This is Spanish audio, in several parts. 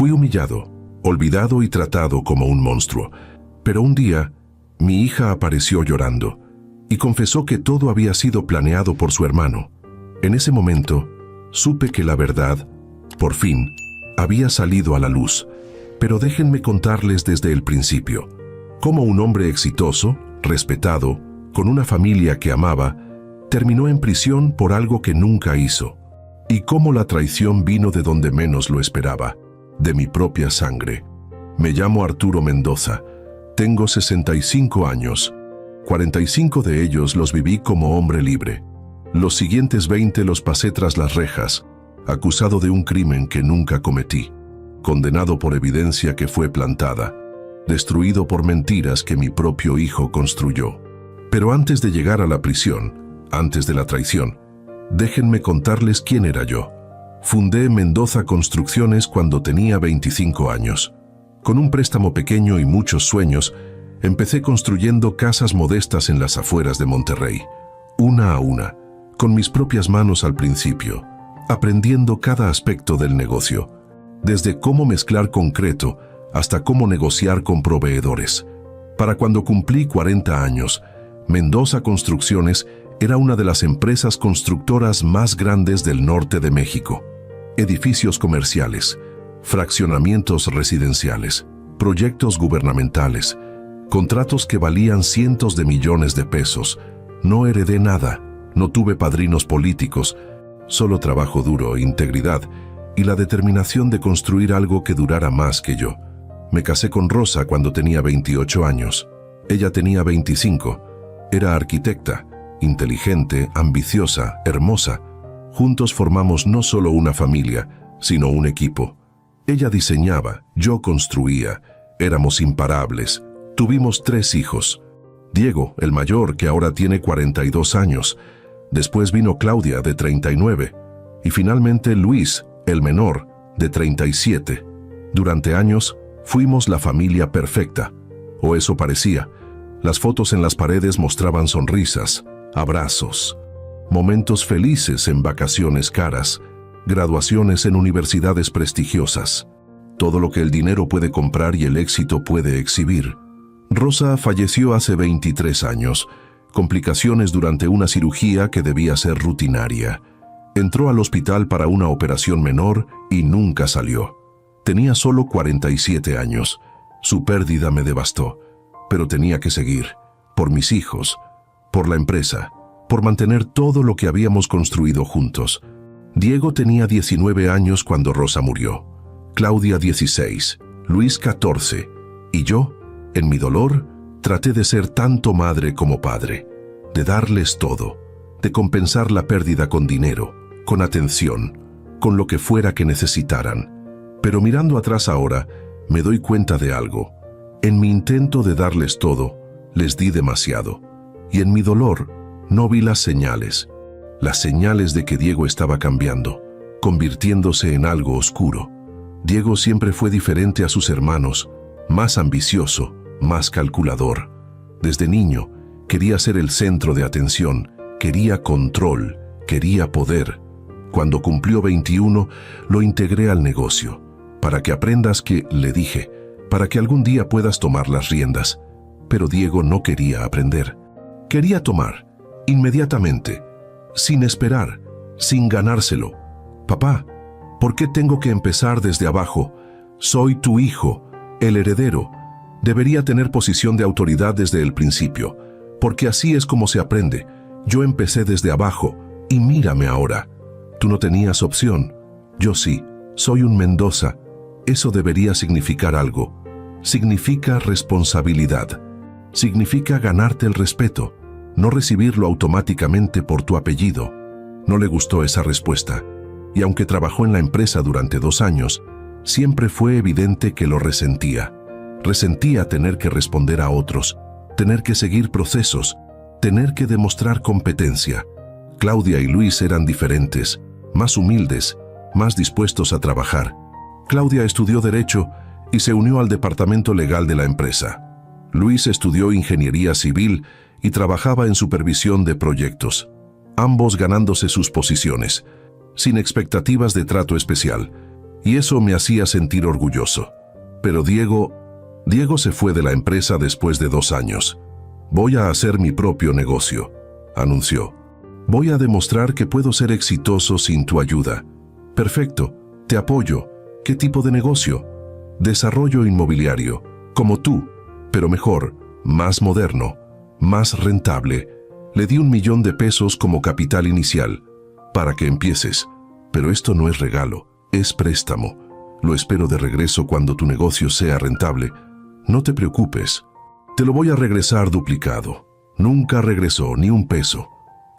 Fui humillado, olvidado y tratado como un monstruo. Pero un día, mi hija apareció llorando y confesó que todo había sido planeado por su hermano. En ese momento, supe que la verdad, por fin, había salido a la luz. Pero déjenme contarles desde el principio cómo un hombre exitoso, respetado, con una familia que amaba, terminó en prisión por algo que nunca hizo. Y cómo la traición vino de donde menos lo esperaba, de mi propia sangre. Me llamo Arturo Mendoza. Tengo 65 años. 45 de ellos los viví como hombre libre. Los siguientes 20 los pasé tras las rejas, acusado de un crimen que nunca cometí, condenado por evidencia que fue plantada, destruido por mentiras que mi propio hijo construyó. Pero antes de llegar a la prisión, antes de la traición, déjenme contarles quién era yo. Fundé Mendoza Construcciones cuando tenía 25 años. Con un préstamo pequeño y muchos sueños, empecé construyendo casas modestas en las afueras de Monterrey, una a una, con mis propias manos al principio, aprendiendo cada aspecto del negocio, desde cómo mezclar concreto hasta cómo negociar con proveedores. Para cuando cumplí 40 años, Mendoza Construcciones era una de las empresas constructoras más grandes del norte de México. Edificios comerciales, fraccionamientos residenciales, proyectos gubernamentales, contratos que valían cientos de millones de pesos. No heredé nada, no tuve padrinos políticos, solo trabajo duro, integridad y la determinación de construir algo que durara más que yo. Me casé con Rosa cuando tenía 28 años. Ella tenía 25. Era arquitecta, inteligente, ambiciosa, hermosa. Juntos formamos no solo una familia, sino un equipo. Ella diseñaba, yo construía. Éramos imparables. Tuvimos 3 hijos. Diego, el mayor, que ahora tiene 42 años. Después vino Claudia, de 39. Y finalmente Luis, el menor, de 37. Durante años, fuimos la familia perfecta. O eso parecía. Las fotos en las paredes mostraban sonrisas, abrazos, momentos felices en vacaciones caras, graduaciones en universidades prestigiosas. Todo lo que el dinero puede comprar y el éxito puede exhibir. Rosa falleció hace 23 años, complicaciones durante una cirugía que debía ser rutinaria. Entró al hospital para una operación menor y nunca salió. Tenía solo 47 años. Su pérdida me devastó, pero tenía que seguir, por mis hijos, por la empresa, por mantener todo lo que habíamos construido juntos. Diego tenía 19 años cuando Rosa murió, Claudia 16, Luis 14, y yo, en mi dolor, traté de ser tanto madre como padre, de darles todo, de compensar la pérdida con dinero, con atención, con lo que fuera que necesitaran. Pero mirando atrás ahora, me doy cuenta de algo. En mi intento de darles todo, les di demasiado. Y en mi dolor, no vi las señales de que Diego estaba cambiando, convirtiéndose en algo oscuro. Diego siempre fue diferente a sus hermanos, más ambicioso, más calculador. Desde niño, quería ser el centro de atención, quería control, quería poder. Cuando cumplió 21, lo integré al negocio. Para que aprendas que, le dije, para que algún día puedas tomar las riendas. Pero Diego no quería aprender. Quería tomar, inmediatamente, sin esperar, sin ganárselo. Papá, ¿por qué tengo que empezar desde abajo? Soy tu hijo, el heredero. Debería tener posición de autoridad desde el principio, porque así es como se aprende. Yo empecé desde abajo, y mírame ahora. Tú no tenías opción. Yo sí, soy un Mendoza. Eso debería significar algo. Significa responsabilidad. Significa ganarte el respeto, no recibirlo automáticamente por tu apellido. No le gustó esa respuesta, y aunque trabajó en la empresa durante 2 años, siempre fue evidente que lo resentía. Resentía tener que responder a otros, tener que seguir procesos, tener que demostrar competencia. Claudia y Luis eran diferentes, más humildes, más dispuestos a trabajar. Claudia estudió Derecho y se unió al departamento legal de la empresa. Luis estudió Ingeniería Civil y trabajaba en supervisión de proyectos, ambos ganándose sus posiciones, sin expectativas de trato especial. y eso me hacía sentir orgulloso. Pero Diego se fue de la empresa después de 2 años. Voy a hacer mi propio negocio, anunció. Voy a demostrar que puedo ser exitoso sin tu ayuda. Perfecto, te apoyo. ¿Qué tipo de negocio? Desarrollo inmobiliario, como tú, pero mejor, más moderno, más rentable. Le di $1 millón como capital inicial, para que empieces. Pero esto no es regalo, es préstamo. Lo espero de regreso cuando tu negocio sea rentable. No te preocupes, te lo voy a regresar duplicado. Nunca regresó ni un peso.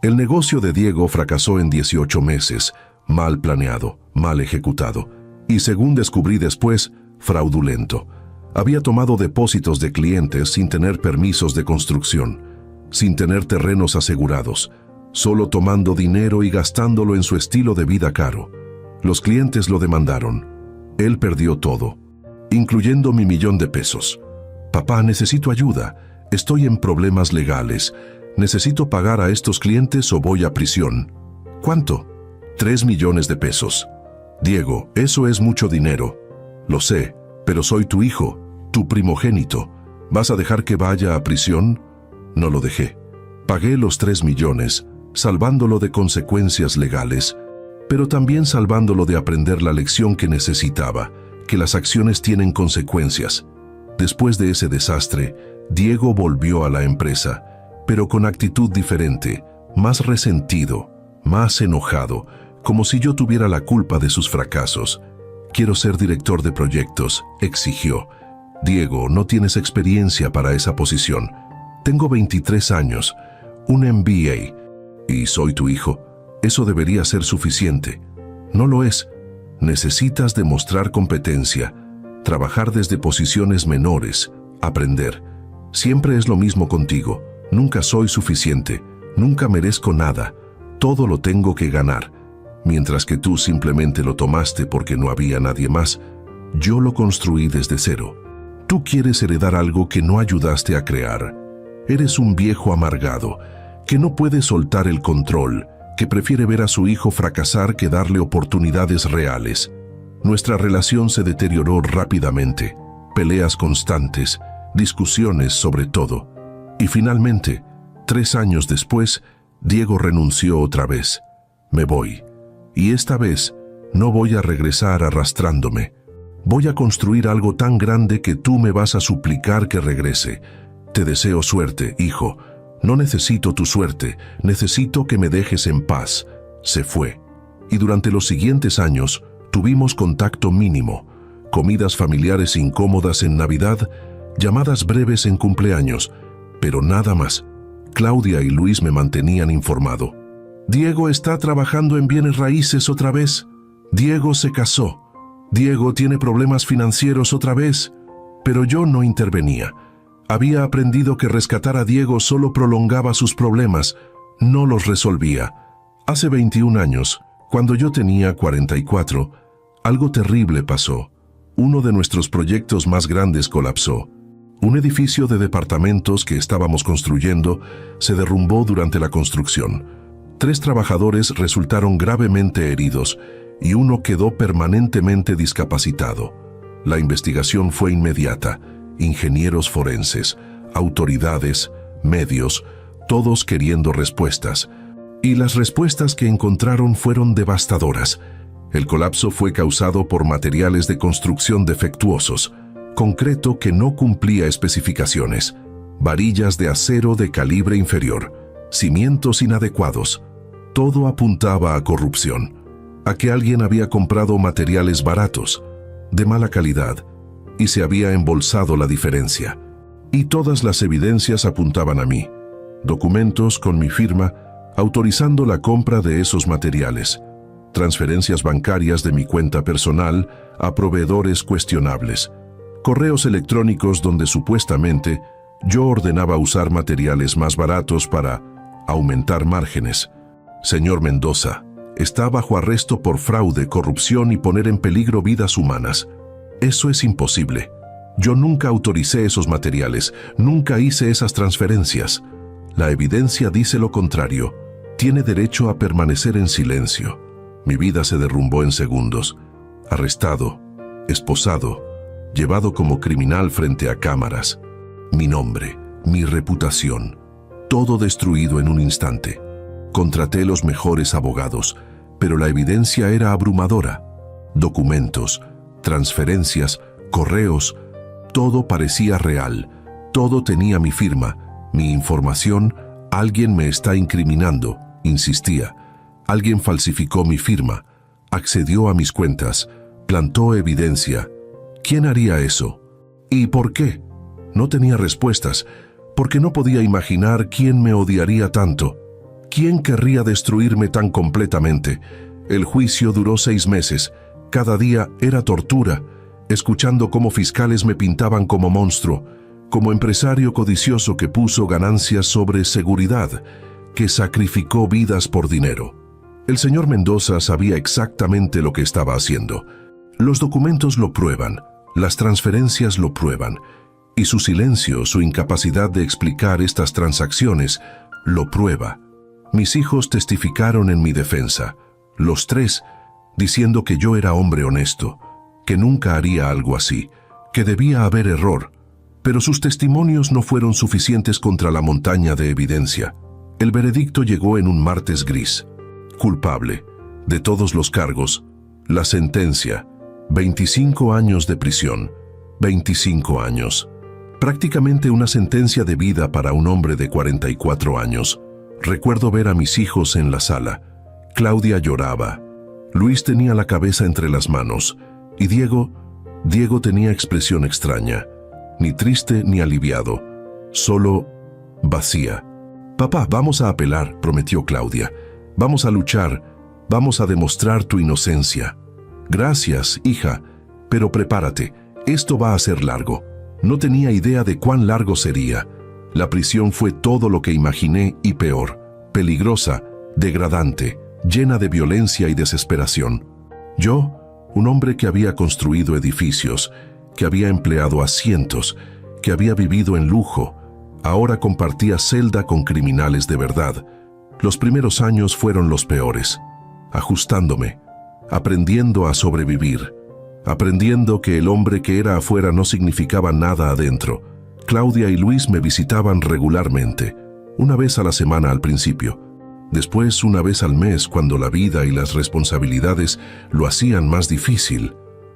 El negocio de Diego fracasó en 18 meses, mal planeado, mal ejecutado, y según descubrí después, fraudulento. Había tomado depósitos de clientes sin tener permisos de construcción, sin tener terrenos asegurados, solo tomando dinero y gastándolo en su estilo de vida caro. Los clientes lo demandaron. Él perdió todo, incluyendo mi $1 millón. Papá, necesito ayuda. Estoy en problemas legales. ¿Necesito pagar a estos clientes o voy a prisión? ¿Cuánto? $3 millones. Diego, eso es mucho dinero. Lo sé, pero soy tu hijo, tu primogénito. ¿Vas a dejar que vaya a prisión? No lo dejé. Pagué los 3 millones, salvándolo de consecuencias legales, pero también salvándolo de aprender la lección que necesitaba, que las acciones tienen consecuencias. Después de ese desastre, Diego volvió a la empresa, pero con actitud diferente, más resentido, más enojado, como si yo tuviera la culpa de sus fracasos. Quiero ser director de proyectos, exigió. Diego, no tienes experiencia para esa posición. Tengo 23 años, un MBA, y soy tu hijo. Eso debería ser suficiente. No lo es. Necesitas demostrar competencia, trabajar desde posiciones menores, aprender. Siempre es lo mismo contigo. Nunca soy suficiente, nunca merezco nada. Todo lo tengo que ganar. Mientras que tú simplemente lo tomaste porque no había nadie más, yo lo construí desde cero. Tú quieres heredar algo que no ayudaste a crear. Eres un viejo amargado, que no puede soltar el control, que prefiere ver a su hijo fracasar que darle oportunidades reales. Nuestra relación se deterioró rápidamente, peleas constantes, discusiones sobre todo. Y finalmente, 3 años después, Diego renunció otra vez. Me voy. Y esta vez, no voy a regresar arrastrándome. Voy a construir algo tan grande que tú me vas a suplicar que regrese. Te deseo suerte, hijo. No necesito tu suerte, necesito que me dejes en paz. Se fue. Y durante los siguientes años, tuvimos contacto mínimo. Comidas familiares incómodas en Navidad, llamadas breves en cumpleaños, pero nada más. Claudia y Luis me mantenían informado. Diego está trabajando en bienes raíces otra vez. Diego se casó. Diego tiene problemas financieros otra vez. Pero yo no intervenía. Había aprendido que rescatar a Diego solo prolongaba sus problemas, no los resolvía. Hace 21 años, cuando yo tenía 44, algo terrible pasó. Uno de nuestros proyectos más grandes colapsó. Un edificio de departamentos que estábamos construyendo se derrumbó durante la construcción. 3 trabajadores resultaron gravemente heridos y uno quedó permanentemente discapacitado. La investigación fue inmediata. Ingenieros forenses, autoridades, medios, todos queriendo respuestas. Y las respuestas que encontraron fueron devastadoras. El colapso fue causado por materiales de construcción defectuosos, concreto que no cumplía especificaciones, varillas de acero de calibre inferior, cimientos inadecuados. Todo apuntaba a corrupción, a que alguien había comprado materiales baratos, de mala calidad, y se había embolsado la diferencia. Y todas las evidencias apuntaban a mí. Documentos con mi firma autorizando la compra de esos materiales. Transferencias bancarias de mi cuenta personal a proveedores cuestionables. Correos electrónicos donde supuestamente yo ordenaba usar materiales más baratos para aumentar márgenes. Señor Mendoza, está bajo arresto por fraude, corrupción y poner en peligro vidas humanas. Eso es imposible. Yo nunca autoricé esos materiales, nunca hice esas transferencias. La evidencia dice lo contrario. Tiene derecho a permanecer en silencio. Mi vida se derrumbó en segundos. arrestado, esposado, llevado como criminal frente a cámaras. Mi nombre, mi reputación, todo destruido en un instante. Contraté los mejores abogados, pero la evidencia era abrumadora. Documentos, transferencias, correos, todo parecía real, todo tenía mi firma, mi información. Alguien me está incriminando, insistía. Alguien falsificó mi firma, accedió a mis cuentas, plantó evidencia. ¿Quién haría eso? ¿Y por qué? No tenía respuestas, porque no podía imaginar quién me odiaría tanto. ¿Quién querría destruirme tan completamente? El juicio duró 6 meses. Cada día era tortura, escuchando cómo fiscales me pintaban como monstruo, como empresario codicioso que puso ganancias sobre seguridad, que sacrificó vidas por dinero. El señor Mendoza sabía exactamente lo que estaba haciendo. Los documentos lo prueban, las transferencias lo prueban, y su silencio, su incapacidad de explicar estas transacciones, lo prueba. Mis hijos testificaron en mi defensa, los 3, diciendo que yo era hombre honesto, que nunca haría algo así, que debía haber error. Pero sus testimonios no fueron suficientes contra la montaña de evidencia. El veredicto llegó en un martes gris. Culpable de todos los cargos. La sentencia, 25 años de prisión. 25 años. Prácticamente una sentencia de vida para un hombre de 44 años. Recuerdo ver a mis hijos en la sala. Claudia lloraba. Luis tenía la cabeza entre las manos. Y Diego tenía expresión extraña. Ni triste ni aliviado. Solo vacía. «Papá, vamos a apelar», prometió Claudia. «Vamos a luchar. Vamos a demostrar tu inocencia». «Gracias, hija, pero prepárate. Esto va a ser largo». No tenía idea de cuán largo sería. La prisión fue todo lo que imaginé y peor. Peligrosa, degradante, llena de violencia y desesperación. Yo, un hombre que había construido edificios, que había empleado a cientos, que había vivido en lujo, ahora compartía celda con criminales de verdad. Los primeros años fueron los peores, ajustándome, aprendiendo a sobrevivir, aprendiendo que el hombre que era afuera no significaba nada adentro. Claudia y Luis me visitaban regularmente, una vez a la semana al principio, después una vez al mes cuando la vida y las responsabilidades lo hacían más difícil.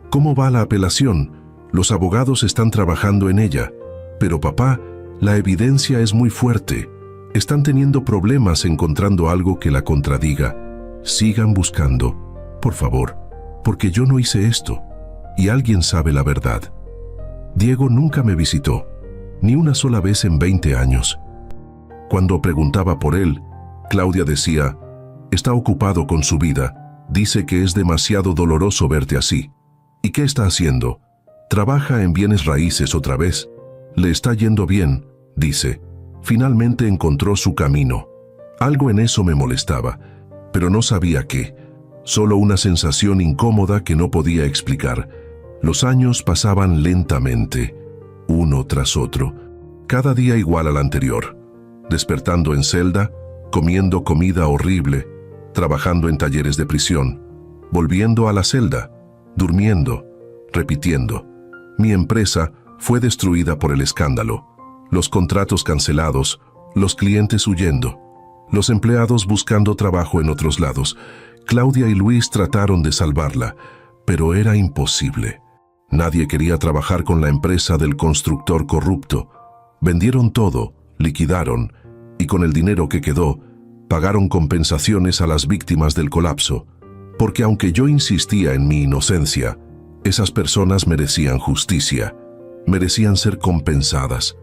¿Cómo va la apelación? Los abogados están trabajando en ella. Pero papá, la evidencia es muy fuerte. Están teniendo problemas encontrando algo que la contradiga. Sigan buscando, por favor, porque yo no hice esto. Y alguien sabe la verdad. Diego nunca me visitó, ni una sola vez en 20 años. Cuando preguntaba por él, Claudia decía, «Está ocupado con su vida. Dice que es demasiado doloroso verte así». «¿Y qué está haciendo?» «Trabaja en bienes raíces otra vez. Le está yendo bien», dice. Finalmente encontró su camino. Algo en eso me molestaba, pero no sabía qué. Solo una sensación incómoda que no podía explicar. Los años pasaban lentamente, uno tras otro, cada día igual al anterior. Despertando en celda, comiendo comida horrible, trabajando en talleres de prisión, volviendo a la celda, durmiendo, repitiendo. Mi empresa fue destruida por el escándalo, los contratos cancelados, los clientes huyendo, los empleados buscando trabajo en otros lados. Claudia y Luis trataron de salvarla, pero era imposible. Nadie quería trabajar con la empresa del constructor corrupto. Vendieron todo, liquidaron, y con el dinero que quedó, pagaron compensaciones a las víctimas del colapso. Porque aunque yo insistía en mi inocencia, esas personas merecían justicia, merecían ser compensadas.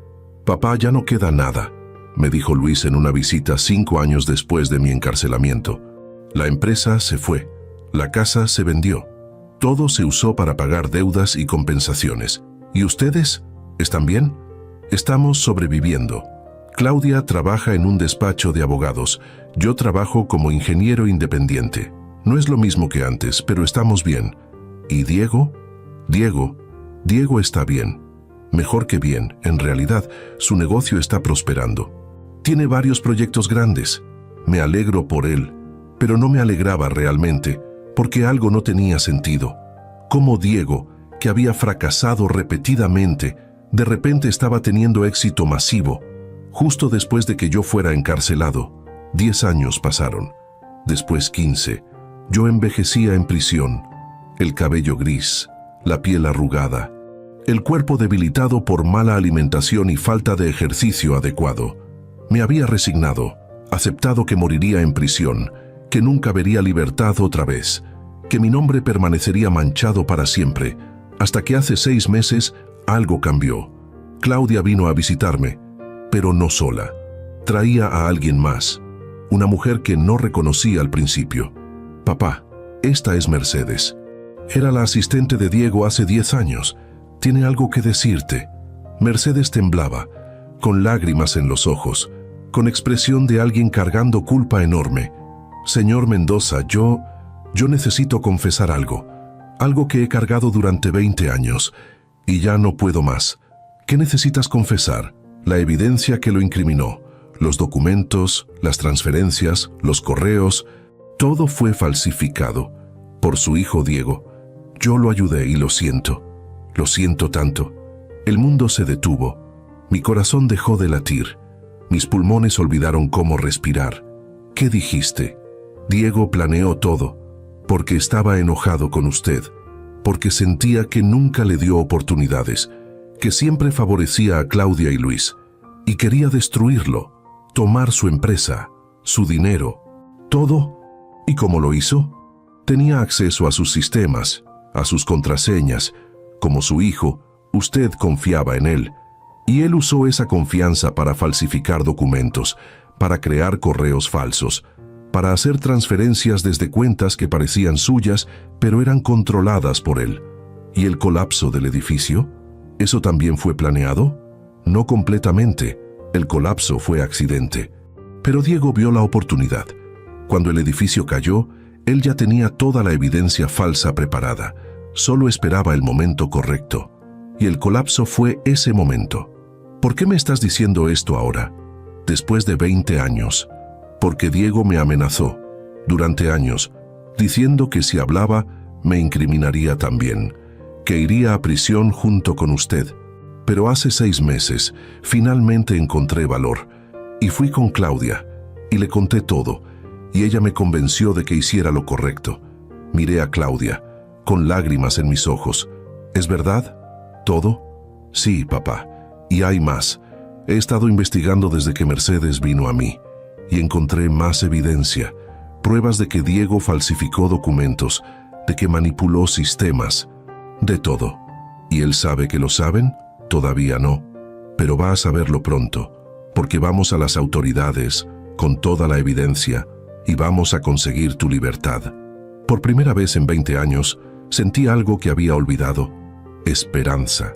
«Papá, ya no queda nada», me dijo Luis en una visita 5 años después de mi encarcelamiento. La empresa se fue, la casa se vendió, todo se usó para pagar deudas y compensaciones. ¿Y ustedes? ¿Están bien? Estamos sobreviviendo. Claudia trabaja en un despacho de abogados, yo trabajo como ingeniero independiente. No es lo mismo que antes, pero estamos bien. ¿Y Diego? Diego está bien. Mejor que bien, en realidad, su negocio está prosperando. Tiene varios proyectos grandes. Me alegro por él, pero no me alegraba realmente, porque algo no tenía sentido. cómo Diego, que había fracasado repetidamente, de repente estaba teniendo éxito masivo, justo después de que yo fuera encarcelado. 10 años pasaron, después 15. Yo envejecía en prisión, el cabello gris, la piel arrugada, el cuerpo debilitado por mala alimentación y falta de ejercicio adecuado. Me había resignado, aceptado que moriría en prisión, que nunca vería libertad otra vez, que mi nombre permanecería manchado para siempre, hasta que hace 6 meses algo cambió. Claudia vino a visitarme, pero no sola. Traía a alguien más, una mujer que no reconocí al principio. Papá, esta es Mercedes. Era la asistente de Diego hace 10 años. Tiene algo que decirte. Mercedes temblaba, con lágrimas en los ojos, con expresión de alguien cargando culpa enorme. Señor Mendoza, yo necesito confesar algo que he cargado durante 20 años, y ya no puedo más. ¿Qué necesitas confesar? La evidencia que lo incriminó, los documentos, las transferencias, los correos, todo fue falsificado por su hijo Diego. Yo lo ayudé y lo siento tanto. El mundo se detuvo, mi corazón dejó de latir, mis pulmones olvidaron cómo respirar. ¿Qué dijiste? Diego planeó todo, porque estaba enojado con usted, porque sentía que nunca le dio oportunidades, que siempre favorecía a Claudia y Luis, y quería destruirlo, tomar su empresa, su dinero, todo. ¿Y cómo lo hizo? Tenía acceso a sus sistemas, a sus contraseñas. Como su hijo, usted confiaba en él, y él usó esa confianza para falsificar documentos, para crear correos falsos, para hacer transferencias desde cuentas que parecían suyas, pero eran controladas por él. ¿Y el colapso del edificio? ¿Eso también fue planeado? No completamente. El colapso fue accidente. Pero Diego vio la oportunidad. Cuando el edificio cayó, él ya tenía toda la evidencia falsa preparada. Solo esperaba el momento correcto. Y el colapso fue ese momento. ¿Por qué me estás diciendo esto ahora? Después de 20 años. Porque Diego me amenazó, durante años, diciendo que si hablaba, me incriminaría también, que iría a prisión junto con usted. Pero hace 6 meses, finalmente encontré valor, y fui con Claudia, y le conté todo, y ella me convenció de que hiciera lo correcto. Miré a Claudia, con lágrimas en mis ojos. ¿Es verdad? ¿Todo? Sí, papá, y hay más. He estado investigando desde que Mercedes vino a mí, y encontré más evidencia, pruebas de que Diego falsificó documentos, de que manipuló sistemas, de todo. ¿Y él sabe que lo saben? Todavía no, pero va a saberlo pronto, porque vamos a las autoridades con toda la evidencia y vamos a conseguir tu libertad. Por primera vez en 20 años, sentí algo que había olvidado: esperanza.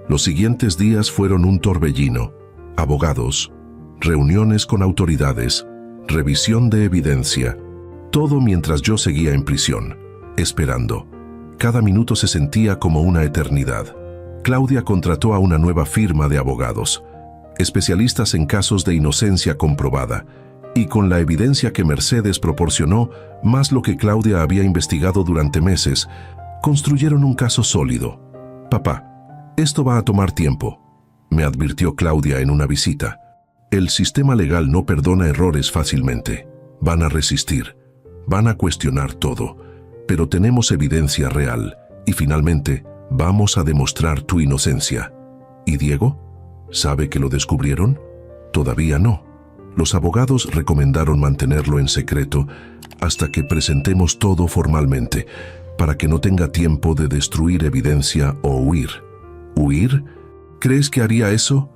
Los siguientes días fueron un torbellino: abogados, reuniones con autoridades, revisión de evidencia, todo mientras yo seguía en prisión, esperando. Cada minuto se sentía como una eternidad. Claudia contrató a una nueva firma de abogados, especialistas en casos de inocencia comprobada, y con la evidencia que Mercedes proporcionó, más lo que Claudia había investigado durante meses, construyeron un caso sólido. Papá, esto va a tomar tiempo, me advirtió Claudia en una visita. El sistema legal no perdona errores fácilmente. Van a resistir, van a cuestionar todo, pero tenemos evidencia real y finalmente vamos a demostrar tu inocencia. ¿Y Diego? ¿Sabe que lo descubrieron? Todavía no. Los abogados recomendaron mantenerlo en secreto hasta que presentemos todo formalmente, para que no tenga tiempo de destruir evidencia o huir. ¿Huir? ¿Crees que haría eso?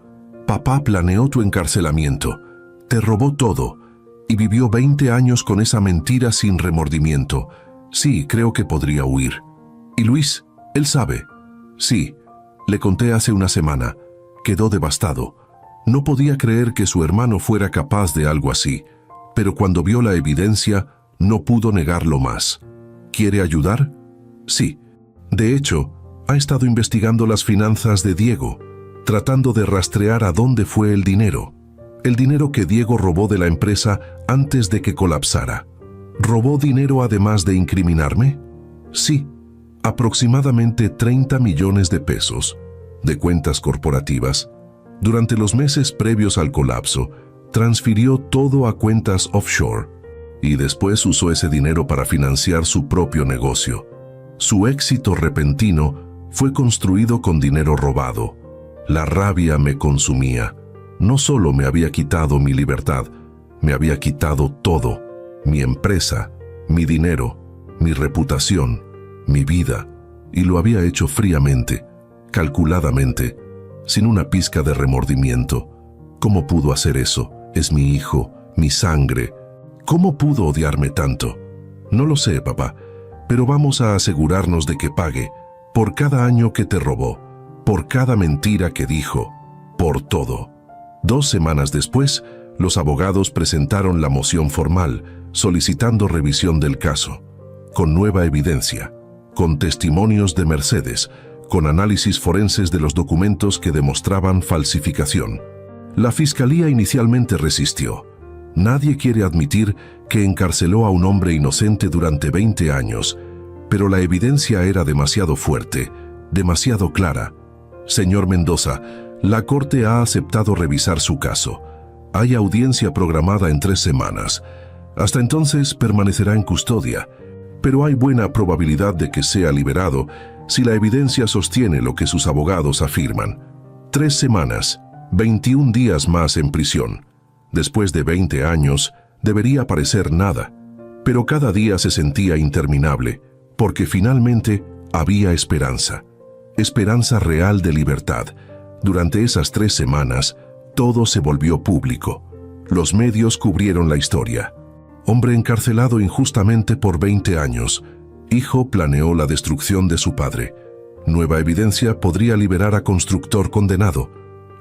Papá planeó tu encarcelamiento, te robó todo y vivió 20 años con esa mentira sin remordimiento. Sí, creo que podría huir. ¿Y Luis? ¿Él sabe? Sí, le conté hace una semana. Quedó devastado. No podía creer que su hermano fuera capaz de algo así, pero cuando vio la evidencia, no pudo negarlo más. ¿Quiere ayudar? Sí. De hecho, ha estado investigando las finanzas de Diego, tratando de rastrear a dónde fue el dinero que Diego robó de la empresa antes de que colapsara. ¿Robó dinero además de incriminarme? Sí. aproximadamente 30 millones de pesos, de cuentas corporativas. Durante los meses previos al colapso, transfirió todo a cuentas offshore y después usó ese dinero para financiar su propio negocio. Su éxito repentino fue construido con dinero robado. La rabia me consumía. No solo me había quitado mi libertad, me había quitado todo: mi empresa, mi dinero, mi reputación, mi vida, y lo había hecho fríamente, calculadamente, sin una pizca de remordimiento. ¿Cómo pudo hacer eso? Es mi hijo, mi sangre. ¿Cómo pudo odiarme tanto? No lo sé, papá, pero vamos a asegurarnos de que pague por cada año que te robó, por cada mentira que dijo, por todo. 2 semanas después, los abogados presentaron la moción formal solicitando revisión del caso, con nueva evidencia, con testimonios de Mercedes, con análisis forenses de los documentos que demostraban falsificación. La fiscalía inicialmente resistió. Nadie quiere admitir que encarceló a un hombre inocente durante 20 años, pero la evidencia era demasiado fuerte, demasiado clara. Señor Mendoza, la Corte ha aceptado revisar su caso. Hay audiencia programada en 3 semanas. Hasta entonces permanecerá en custodia, pero hay buena probabilidad de que sea liberado si la evidencia sostiene lo que sus abogados afirman. 3 semanas, 21 días más en prisión. Después de 20 años, debería parecer nada, pero cada día se sentía interminable, porque finalmente había esperanza. Esperanza real de libertad. Durante esas 3 semanas, todo se volvió público. Los medios cubrieron la historia. Hombre encarcelado injustamente por 20 años. Hijo planeó la destrucción de su padre. Nueva evidencia podría liberar a constructor condenado.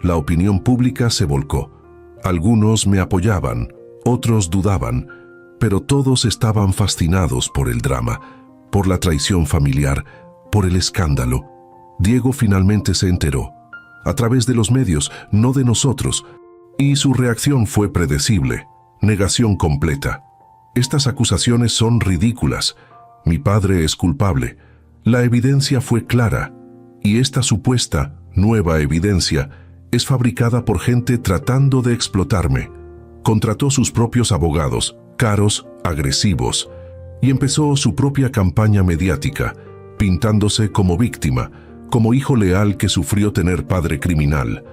La opinión pública se volcó. Algunos me apoyaban, otros dudaban, pero todos estaban fascinados por el drama, por la traición familiar, por el escándalo. Diego finalmente se enteró, a través de los medios, no de nosotros, y su reacción fue predecible: negación completa. Estas acusaciones son ridículas. Mi padre es culpable. La evidencia fue clara, y esta supuesta nueva evidencia es fabricada por gente tratando de explotarme. Contrató sus propios abogados, caros, agresivos, y empezó su propia campaña mediática, pintándose como víctima, como hijo leal que sufrió tener padre criminal,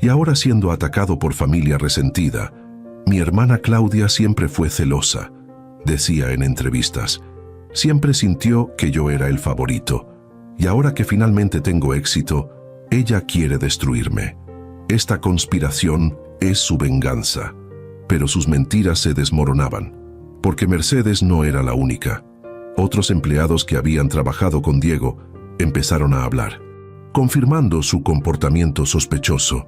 y ahora siendo atacado por familia resentida. Mi hermana Claudia siempre fue celosa, decía en entrevistas. Siempre sintió que yo era el favorito, y ahora que finalmente tengo éxito, ella quiere destruirme. Esta conspiración es su venganza. Pero sus mentiras se desmoronaban, porque Mercedes no era la única. Otros empleados que habían trabajado con Diego empezaron a hablar, confirmando su comportamiento sospechoso,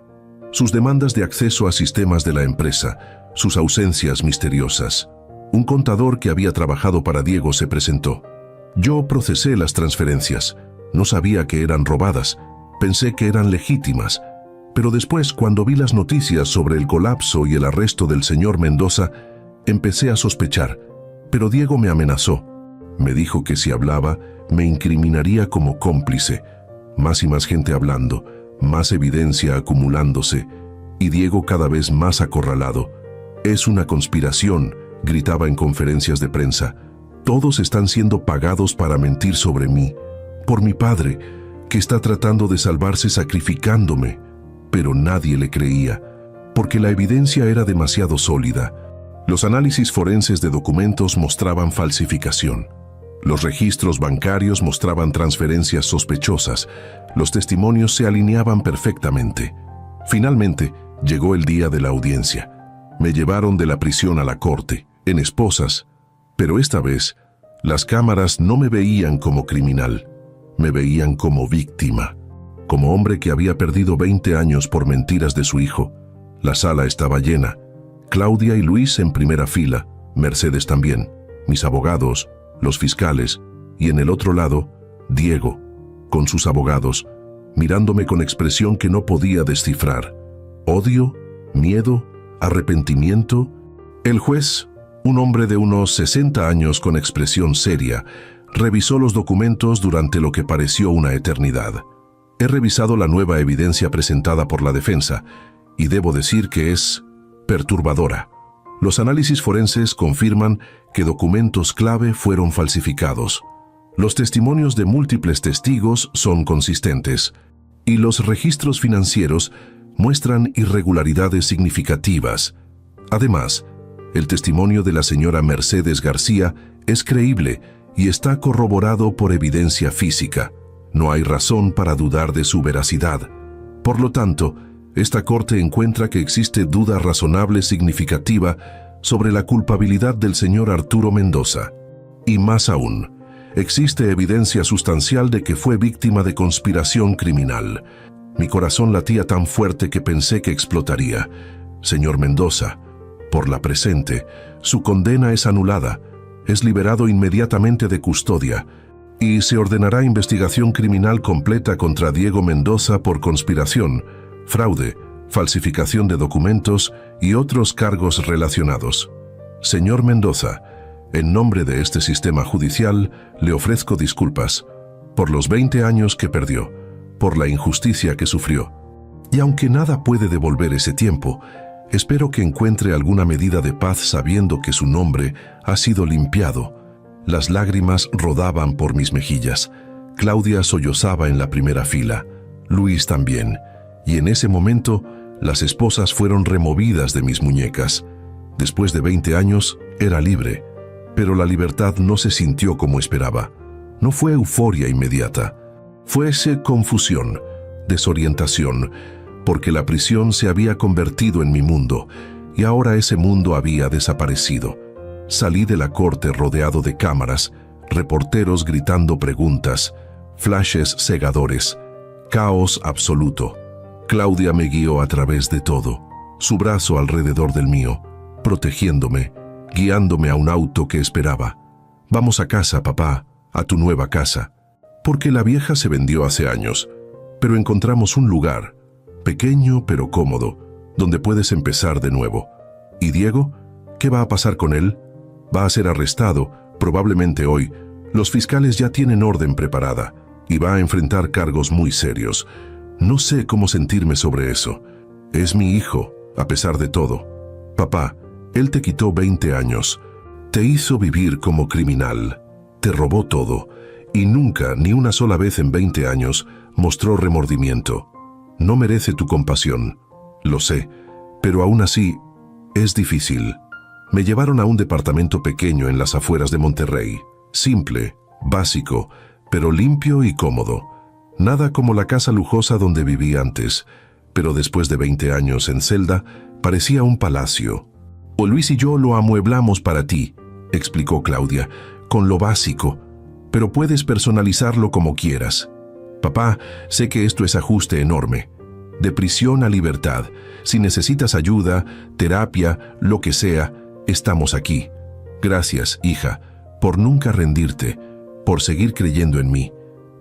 sus demandas de acceso a sistemas de la empresa, sus ausencias misteriosas. Un contador que había trabajado para Diego se presentó. Yo procesé las transferencias. No sabía que eran robadas. Pensé que eran legítimas. Pero después, cuando vi las noticias sobre el colapso y el arresto del señor Mendoza, empecé a sospechar. Pero Diego me amenazó. Me dijo que si hablaba, me incriminaría como cómplice. Más y más gente hablando, más evidencia acumulándose, y Diego cada vez más acorralado. Es una conspiración, gritaba en conferencias de prensa. Todos están siendo pagados para mentir sobre mí, por mi padre, que está tratando de salvarse sacrificándome. Pero nadie le creía, porque la evidencia era demasiado sólida. Los análisis forenses de documentos mostraban falsificación. Los registros bancarios mostraban transferencias sospechosas. Los testimonios se alineaban perfectamente. Finalmente, llegó el día de la audiencia. Me llevaron de la prisión a la corte, en esposas, pero esta vez, las cámaras no me veían como criminal, me veían como víctima, como hombre que había perdido 20 años por mentiras de su hijo. La sala estaba llena, Claudia y Luis en primera fila, Mercedes también, mis abogados, los fiscales, y en el otro lado, Diego, con sus abogados, mirándome con expresión que no podía descifrar. Odio, miedo, arrepentimiento. El juez, un hombre de unos 60 años con expresión seria, Revisó los documentos durante lo que pareció una eternidad. He revisado la nueva evidencia presentada por la defensa y debo decir que es perturbadora. Los análisis forenses confirman que documentos clave fueron falsificados. Los testimonios de múltiples testigos son consistentes y los registros financieros muestran irregularidades significativas. Además, el testimonio de la señora Mercedes García es creíble y está corroborado por evidencia física. No hay razón para dudar de su veracidad. Por lo tanto, esta corte encuentra que existe duda razonable significativa sobre la culpabilidad del señor Arturo Mendoza. Y más aún, existe evidencia sustancial de que fue víctima de conspiración criminal. Mi corazón latía tan fuerte que pensé que explotaría. Señor Mendoza, por la presente, su condena es anulada. Es liberado inmediatamente de custodia y se ordenará investigación criminal completa contra Diego Mendoza por conspiración, fraude, falsificación de documentos y otros cargos relacionados. Señor Mendoza, en nombre de este sistema judicial, le ofrezco disculpas por los 20 años que perdió, por la injusticia que sufrió. Y aunque nada puede devolver ese tiempo, espero que encuentre alguna medida de paz sabiendo que su nombre ha sido limpiado. Las lágrimas rodaban por mis mejillas. Claudia sollozaba en la primera fila, Luis también, y en ese momento las esposas fueron removidas de mis muñecas. Después de 20 años, era libre, pero la libertad no se sintió como esperaba. No fue euforia inmediata, fuese confusión, desorientación, porque la prisión se había convertido en mi mundo, y ahora ese mundo había desaparecido. Salí de la corte rodeado de cámaras, reporteros gritando preguntas, flashes cegadores, caos absoluto. Claudia me guió a través de todo, su brazo alrededor del mío, protegiéndome, guiándome a un auto que esperaba. Vamos a casa, papá, a tu nueva casa. Porque la vieja se vendió hace años, pero encontramos un lugar, pequeño pero cómodo, donde puedes empezar de nuevo. ¿Y Diego? ¿Qué va a pasar con él? Va a ser arrestado, probablemente hoy. Los fiscales ya tienen orden preparada y va a enfrentar cargos muy serios. No sé cómo sentirme sobre eso. Es mi hijo, a pesar de todo. Papá, él te quitó 20 años. Te hizo vivir como criminal. Te robó todo. Y nunca, ni una sola vez en 20 años, mostró remordimiento. No merece tu compasión. Lo sé, pero aún así, es difícil. Me llevaron a un departamento pequeño en las afueras de Monterrey. Simple, básico, pero limpio y cómodo. Nada como la casa lujosa donde viví antes, pero después de 20 años en celda, parecía un palacio. O Luis y yo lo amueblamos para ti, explicó Claudia, con lo básico, pero puedes personalizarlo como quieras. Papá, sé que esto es ajuste enorme. De prisión a libertad. Si necesitas ayuda, terapia, lo que sea, estamos aquí. Gracias, hija, por nunca rendirte, por seguir creyendo en mí.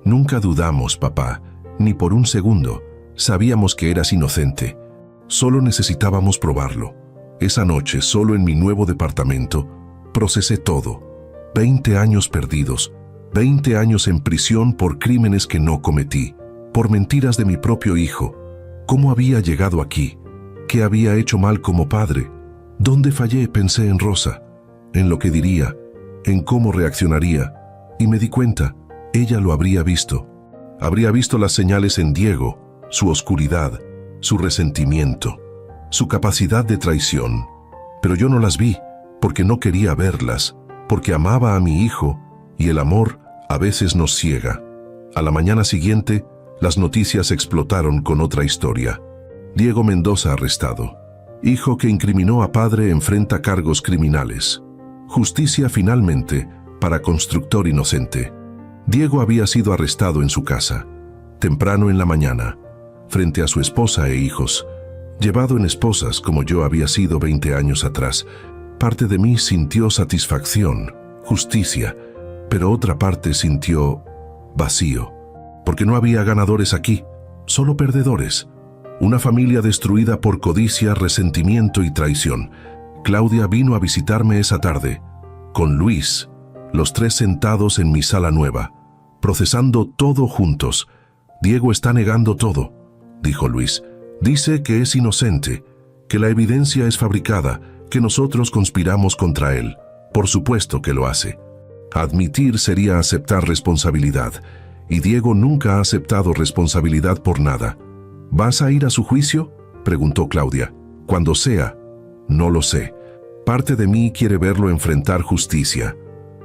Nunca dudamos, papá, ni por un segundo. Sabíamos que eras inocente. Solo necesitábamos probarlo. Esa noche, solo en mi nuevo departamento, procesé todo. 20 años perdidos. 20 años en prisión por crímenes que no cometí, por mentiras de mi propio hijo. ¿Cómo había llegado aquí? ¿Qué había hecho mal como padre? ¿Dónde fallé? Pensé en Rosa, en lo que diría, en cómo reaccionaría, y me di cuenta, ella lo habría visto. Habría visto las señales en Diego, su oscuridad, su resentimiento, su capacidad de traición. Pero yo no las vi, porque no quería verlas, porque amaba a mi hijo, y el amor a veces nos ciega. A la mañana siguiente, las noticias explotaron con otra historia. Diego Mendoza arrestado. Hijo que incriminó a padre enfrenta cargos criminales. Justicia finalmente para constructor inocente. Diego había sido arrestado en su casa, temprano en la mañana, frente a su esposa e hijos. Llevado en esposas como yo había sido 20 años atrás, parte de mí sintió satisfacción, justicia, pero otra parte sintió vacío, porque no había ganadores aquí, solo perdedores. Una familia destruida por codicia, resentimiento y traición. Claudia vino a visitarme esa tarde, con Luis. los tres sentados en mi sala nueva, procesando todo juntos. Diego está negando todo, dijo Luis. Dice que es inocente, que la evidencia es fabricada, que nosotros conspiramos contra él. Por supuesto que lo hace. Admitir sería aceptar responsabilidad, y Diego nunca ha aceptado responsabilidad por nada. ¿Vas a ir a su juicio?, preguntó Claudia. Cuando sea. No lo sé. Parte de mí quiere verlo enfrentar justicia,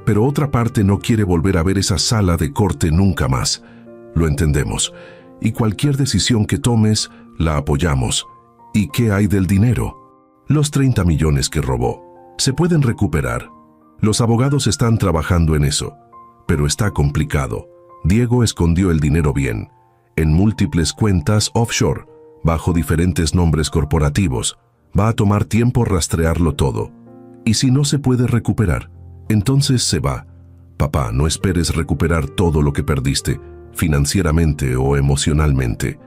pero otra parte no quiere volver a ver esa sala de corte nunca más. Lo entendemos, y cualquier decisión que tomes, la apoyamos. ¿Y qué hay del dinero? Los 30 millones que robó. Se pueden recuperar. Los abogados están trabajando en eso, pero está complicado. Diego escondió el dinero bien, en múltiples cuentas offshore, bajo diferentes nombres corporativos. Va a tomar tiempo rastrearlo todo. Y si no se puede recuperar, entonces se va. Papá, no esperes recuperar todo lo que perdiste, financieramente o emocionalmente.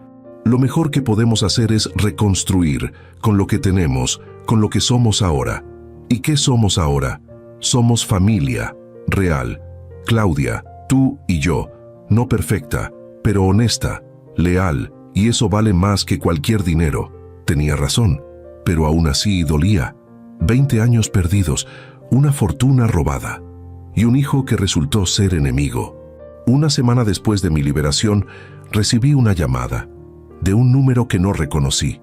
Lo mejor que podemos hacer es reconstruir con lo que tenemos, con lo que somos ahora. ¿Y qué somos ahora? Somos familia, real. Claudia, tú y yo, no perfecta, pero honesta, leal, y eso vale más que cualquier dinero. Tenía razón, pero aún así dolía. 20 años perdidos, una fortuna robada, y un hijo que resultó ser enemigo. Una semana después de mi liberación, recibí una llamada, de un número que no reconocí.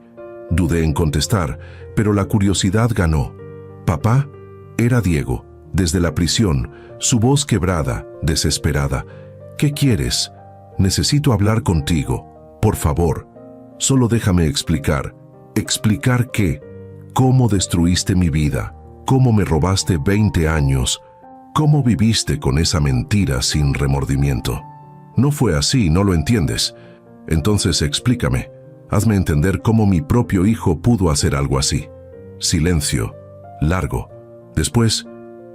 Dudé en contestar, pero la curiosidad ganó. Papá, era Diego, desde la prisión, su voz quebrada, desesperada. ¿Qué quieres? Necesito hablar contigo, por favor. Solo déjame explicar. ¿Explicar qué? ¿Cómo destruiste mi vida? ¿Cómo me robaste 20 años? ¿Cómo viviste con esa mentira sin remordimiento? No fue así, ¿no lo entiendes? Entonces explícame. Hazme entender cómo mi propio hijo pudo hacer algo así. Silencio. Largo. Después,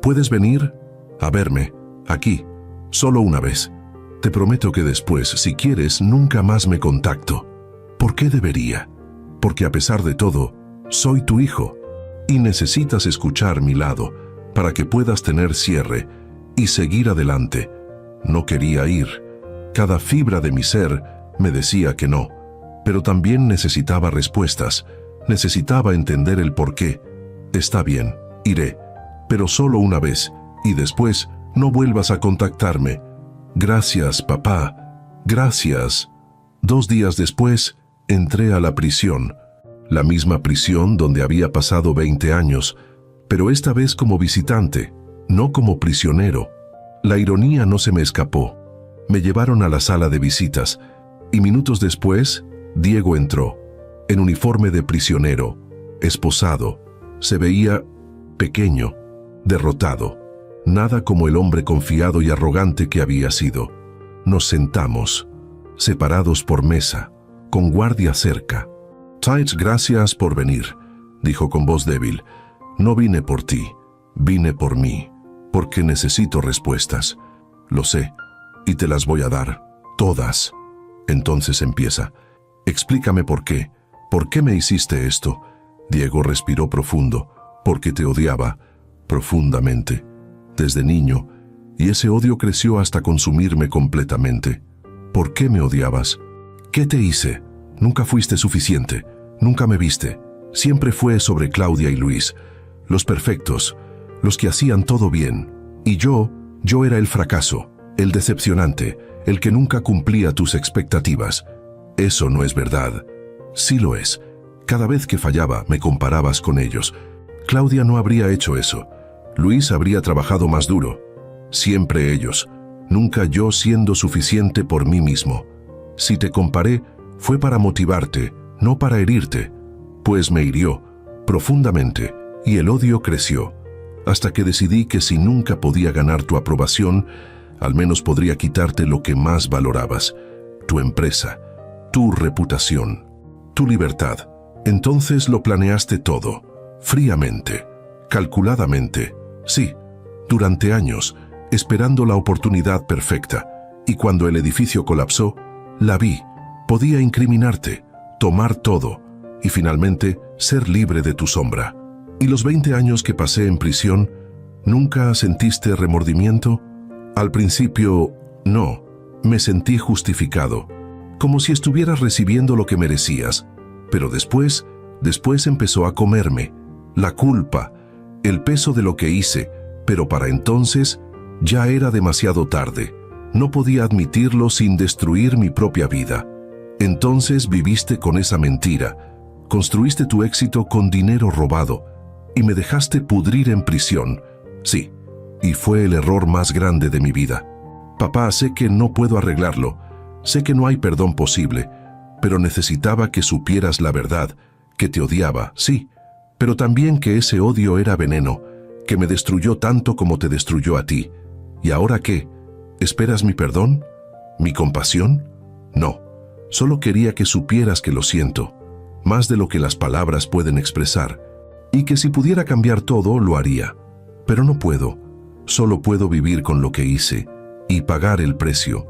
¿puedes venir a verme, aquí, solo una vez? Te prometo que después, si quieres, nunca más me contacto. ¿Por qué debería? Porque a pesar de todo, soy tu hijo, y necesitas escuchar mi lado para que puedas tener cierre y seguir adelante. No quería ir. Cada fibra de mi ser me decía que no, pero también necesitaba respuestas, necesitaba entender el porqué. Está bien, iré, pero solo una vez, y después no vuelvas a contactarme. Gracias, papá. Gracias. 2 días después, entré a la prisión. La misma prisión donde había pasado 20 años, pero esta vez como visitante, no como prisionero. La ironía no se me escapó. Me llevaron a la sala de visitas, y minutos después, Diego entró, en uniforme de prisionero, esposado. Se veía pequeño, derrotado. Nada como el hombre confiado y arrogante que había sido. Nos sentamos, separados por mesa, con guardia cerca. Tights, gracias por venir, dijo con voz débil. No vine por ti, vine por mí, porque necesito respuestas. Lo sé, y te las voy a dar, todas. Entonces empieza. Explícame por qué me hiciste esto. Diego respiró profundo, porque te odiaba profundamente, desde niño, y ese odio creció hasta consumirme completamente. ¿Por qué me odiabas? ¿Qué te hice? Nunca fuiste suficiente, nunca me viste. Siempre fue sobre Claudia y Luis, los perfectos, los que hacían todo bien. Y yo era el fracaso, el decepcionante, el que nunca cumplía tus expectativas. Eso no es verdad. Sí lo es. Cada vez que fallaba, me comparabas con ellos. Claudia no habría hecho eso. Luis habría trabajado más duro. Siempre ellos, nunca yo siendo suficiente por mí mismo. Si te comparé, fue para motivarte, no para herirte, pues me hirió profundamente y el odio creció, hasta que decidí que si nunca podía ganar tu aprobación, al menos podría quitarte lo que más valorabas, tu empresa, tu reputación, tu libertad. Entonces lo planeaste todo, fríamente, calculadamente, sí, durante años, esperando la oportunidad perfecta, y cuando el edificio colapsó, la vi, podía incriminarte, tomar todo, y finalmente ser libre de tu sombra. Y los 20 años que pasé en prisión, ¿Nunca sentiste remordimiento? Al principio, no. Me sentí justificado, como si estuvieras recibiendo lo que merecías. Pero después empezó a comerme. La culpa, el peso de lo que hice, pero para entonces ya era demasiado tarde. No podía admitirlo sin destruir mi propia vida. Entonces viviste con esa mentira, construiste tu éxito con dinero robado y me dejaste pudrir en prisión. Sí, y fue el error más grande de mi vida. Papá, sé que no puedo arreglarlo, sé que no hay perdón posible, pero necesitaba que supieras la verdad, que te odiaba, sí, pero también que ese odio era veneno, que me destruyó tanto como te destruyó a ti. ¿Y ahora qué? ¿Esperas mi perdón? ¿Mi compasión? No, solo quería que supieras que lo siento, más de lo que las palabras pueden expresar, y que si pudiera cambiar todo, lo haría. Pero no puedo, solo puedo vivir con lo que hice y pagar el precio.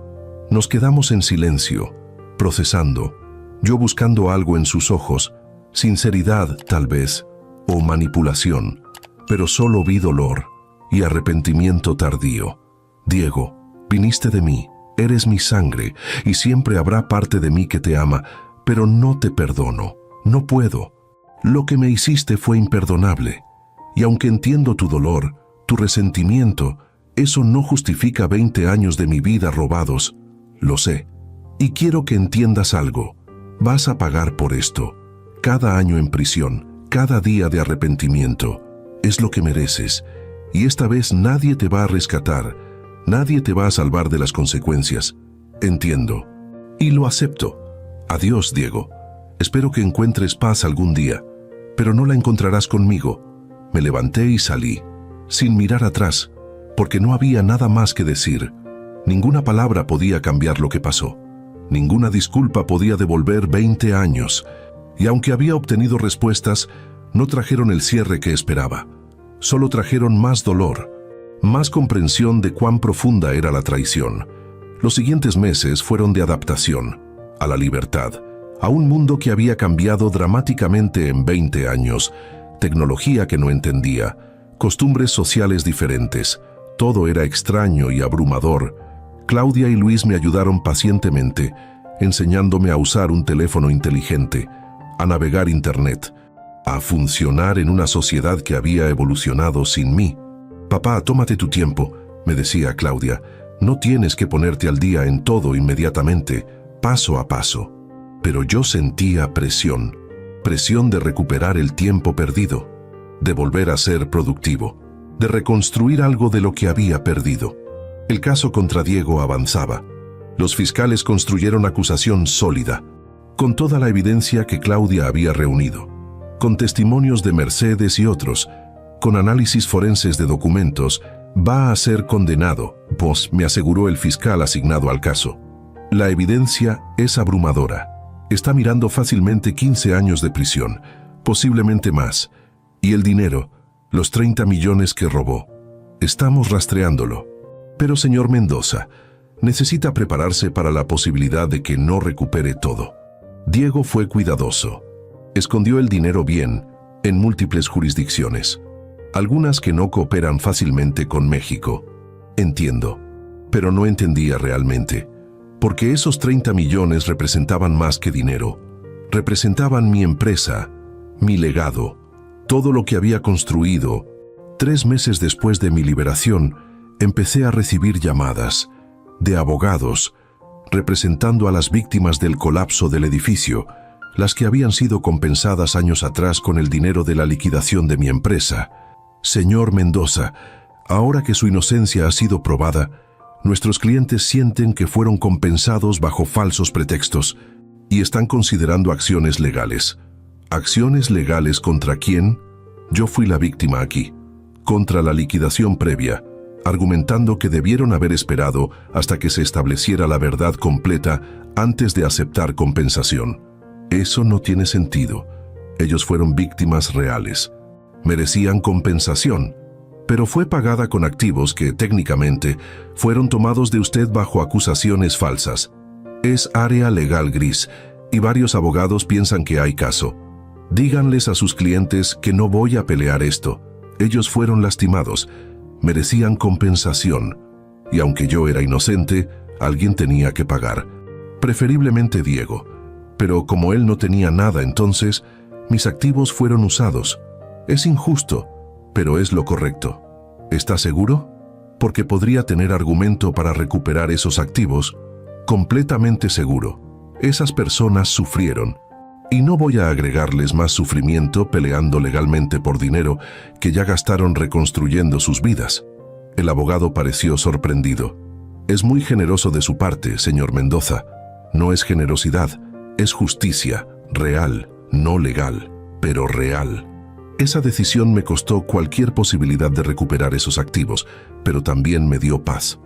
Nos quedamos en silencio, procesando, yo buscando algo en sus ojos, sinceridad tal vez, o manipulación, pero solo vi dolor y arrepentimiento tardío. Diego, viniste de mí, eres mi sangre, y siempre habrá parte de mí que te ama, pero no te perdono, no puedo. Lo que me hiciste fue imperdonable, y aunque entiendo tu dolor, tu resentimiento, eso no justifica 20 años de mi vida robados, lo sé. Y quiero que entiendas algo, vas a pagar por esto. Cada año en prisión, cada día de arrepentimiento, es lo que mereces, y esta vez nadie te va a rescatar, nadie te va a salvar de las consecuencias. Entiendo. Y lo acepto. Adiós, Diego. Espero que encuentres paz algún día, pero no la encontrarás conmigo. Me levanté y salí, sin mirar atrás, porque no había nada más que decir. Ninguna palabra podía cambiar lo que pasó. Ninguna disculpa podía devolver 20 años. Y aunque había obtenido respuestas, no trajeron el cierre que esperaba. Solo trajeron más dolor, más comprensión de cuán profunda era la traición. Los siguientes meses fueron de adaptación, a la libertad, a un mundo que había cambiado dramáticamente en 20 años, tecnología que no entendía, costumbres sociales diferentes. Todo era extraño y abrumador. Claudia y Luis me ayudaron pacientemente, enseñándome a usar un teléfono inteligente, a navegar internet, a funcionar en una sociedad que había evolucionado sin mí. Papá, tómate tu tiempo, me decía Claudia. No tienes que ponerte al día en todo inmediatamente, paso a paso. Pero yo sentía presión de recuperar el tiempo perdido, de volver a ser productivo, de reconstruir algo de lo que había perdido. El caso contra Diego avanzaba. Los fiscales construyeron acusación sólida, con toda la evidencia que Claudia había reunido, con testimonios de Mercedes y otros, con análisis forenses de documentos. Va a ser condenado, pues, me aseguró el fiscal asignado al caso. La evidencia es abrumadora. Está mirando fácilmente 15 años de prisión, posiblemente más. Y el dinero, los 30 millones que robó. Estamos rastreándolo. Pero, señor Mendoza, necesita prepararse para la posibilidad de que no recupere todo. Diego fue cuidadoso. Escondió el dinero bien, en múltiples jurisdicciones. Algunas que no cooperan fácilmente con México. Entiendo, pero no entendía realmente, porque esos 30 millones representaban más que dinero. Representaban mi empresa, mi legado, todo lo que había construido. 3 meses después de mi liberación, empecé a recibir llamadas de abogados representando a las víctimas del colapso del edificio, las que habían sido compensadas años atrás con el dinero de la liquidación de mi empresa. Señor Mendoza, ahora que su inocencia ha sido probada, nuestros clientes sienten que fueron compensados bajo falsos pretextos y están considerando acciones legales. ¿Acciones legales contra quién? Yo fui la víctima aquí. Contra la liquidación previa, argumentando que debieron haber esperado hasta que se estableciera la verdad completa antes de aceptar compensación. Eso no tiene sentido. Ellos fueron víctimas reales. Merecían compensación, pero fue pagada con activos que, técnicamente, fueron tomados de usted bajo acusaciones falsas. Es área legal gris, y varios abogados piensan que hay caso. Díganles a sus clientes que no voy a pelear esto. Ellos fueron lastimados, merecían compensación, y aunque yo era inocente, alguien tenía que pagar, preferiblemente Diego. Pero como él no tenía nada entonces, mis activos fueron usados. Es injusto, pero es lo correcto. ¿Estás seguro? Porque podría tener argumento para recuperar esos activos. Completamente seguro. Esas personas sufrieron. Y no voy a agregarles más sufrimiento peleando legalmente por dinero que ya gastaron reconstruyendo sus vidas. El abogado pareció sorprendido. Es muy generoso de su parte, señor Mendoza. No es generosidad, es justicia, real, no legal, pero real. Esa decisión me costó cualquier posibilidad de recuperar esos activos, pero también me dio paz.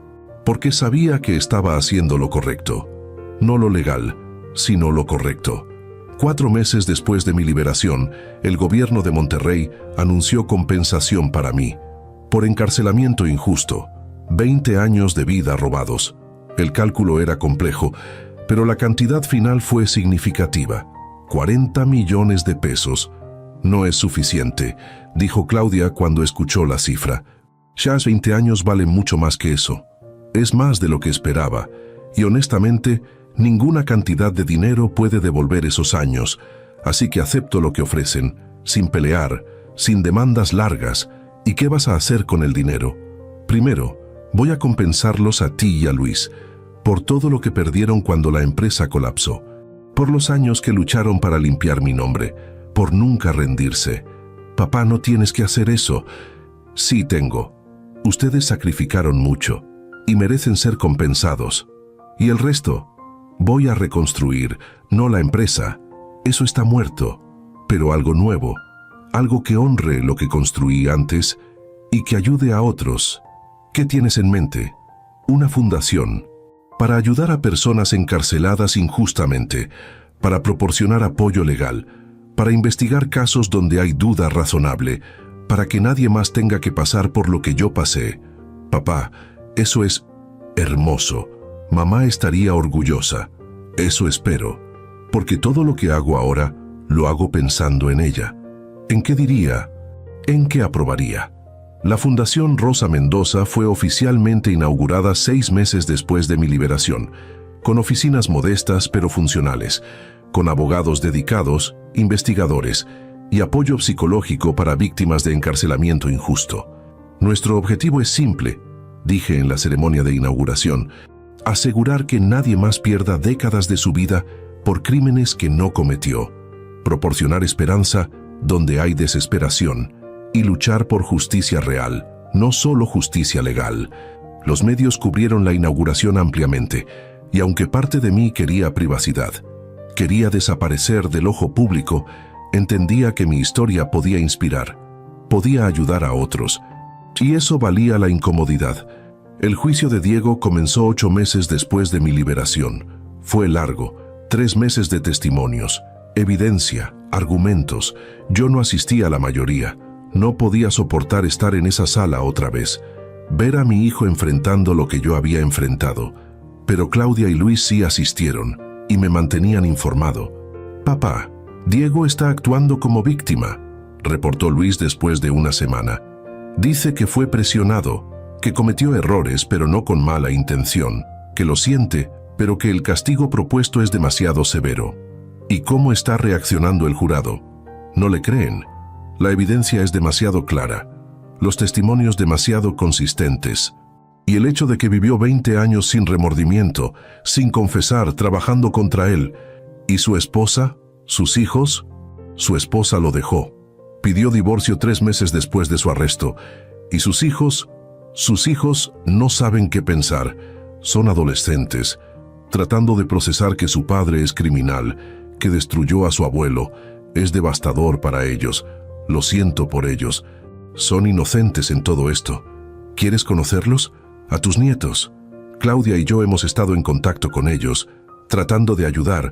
Porque sabía que estaba haciendo lo correcto. No lo legal, sino lo correcto. 4 meses después de mi liberación, el gobierno de Monterrey anunció compensación para mí, por encarcelamiento injusto, 20 años de vida robados. El cálculo era complejo, pero la cantidad final fue significativa, 40 millones de pesos. No es suficiente, dijo Claudia cuando escuchó la cifra. Ya 20 años valen mucho más que eso. Es más de lo que esperaba, y honestamente, ninguna cantidad de dinero puede devolver esos años, así que acepto lo que ofrecen, sin pelear, sin demandas largas. ¿Y qué vas a hacer con el dinero? Primero, voy a compensarlos a ti y a Luis, por todo lo que perdieron cuando la empresa colapsó, por los años que lucharon para limpiar mi nombre, por nunca rendirse. Papá, no tienes que hacer eso. Sí tengo. Ustedes sacrificaron mucho, y merecen ser compensados. ¿Y el resto? Voy a reconstruir, no la empresa. Eso está muerto, pero algo nuevo, algo que honre lo que construí antes y que ayude a otros. ¿Qué tienes en mente? Una fundación para ayudar a personas encarceladas injustamente, para proporcionar apoyo legal, para investigar casos donde hay duda razonable, para que nadie más tenga que pasar por lo que yo pasé. Papá, eso es hermoso. Mamá estaría orgullosa. Eso espero, porque todo lo que hago ahora lo hago pensando en ella. ¿En qué diría? ¿En qué aprobaría? La Fundación Rosa Mendoza fue oficialmente inaugurada 6 meses después de mi liberación, con oficinas modestas pero funcionales, con abogados dedicados, investigadores y apoyo psicológico para víctimas de encarcelamiento injusto. Nuestro objetivo es simple, dije en la ceremonia de inauguración, asegurar que nadie más pierda décadas de su vida por crímenes que no cometió, proporcionar esperanza donde hay desesperación y luchar por justicia real, no solo justicia legal. Los medios cubrieron la inauguración ampliamente, y aunque parte de mí quería privacidad, quería desaparecer del ojo público, entendía que mi historia podía inspirar, podía ayudar a otros, y eso valía la incomodidad. El juicio de Diego comenzó 8 meses después de mi liberación. Fue largo, 3 meses de testimonios, evidencia, argumentos. Yo no asistí a la mayoría. No podía soportar estar en esa sala otra vez, ver a mi hijo enfrentando lo que yo había enfrentado. Pero Claudia y Luis sí asistieron y me mantenían informado. Papá, Diego está actuando como víctima, reportó Luis después de una semana. Dice que fue presionado, que cometió errores pero no con mala intención, que lo siente, pero que el castigo propuesto es demasiado severo. ¿Y cómo está reaccionando el jurado? ¿No le creen? La evidencia es demasiado clara, los testimonios demasiado consistentes, y el hecho de que vivió 20 años sin remordimiento, sin confesar, trabajando contra él, y su esposa, sus hijos, su esposa lo dejó. Pidió divorcio 3 meses después de su arresto, y sus hijos no saben qué pensar, son adolescentes, tratando de procesar que su padre es criminal, que destruyó a su abuelo. Es devastador para ellos. Lo siento por ellos. Son inocentes en todo esto. ¿Quieres conocerlos? A tus nietos. Claudia y yo hemos estado en contacto con ellos, tratando de ayudar,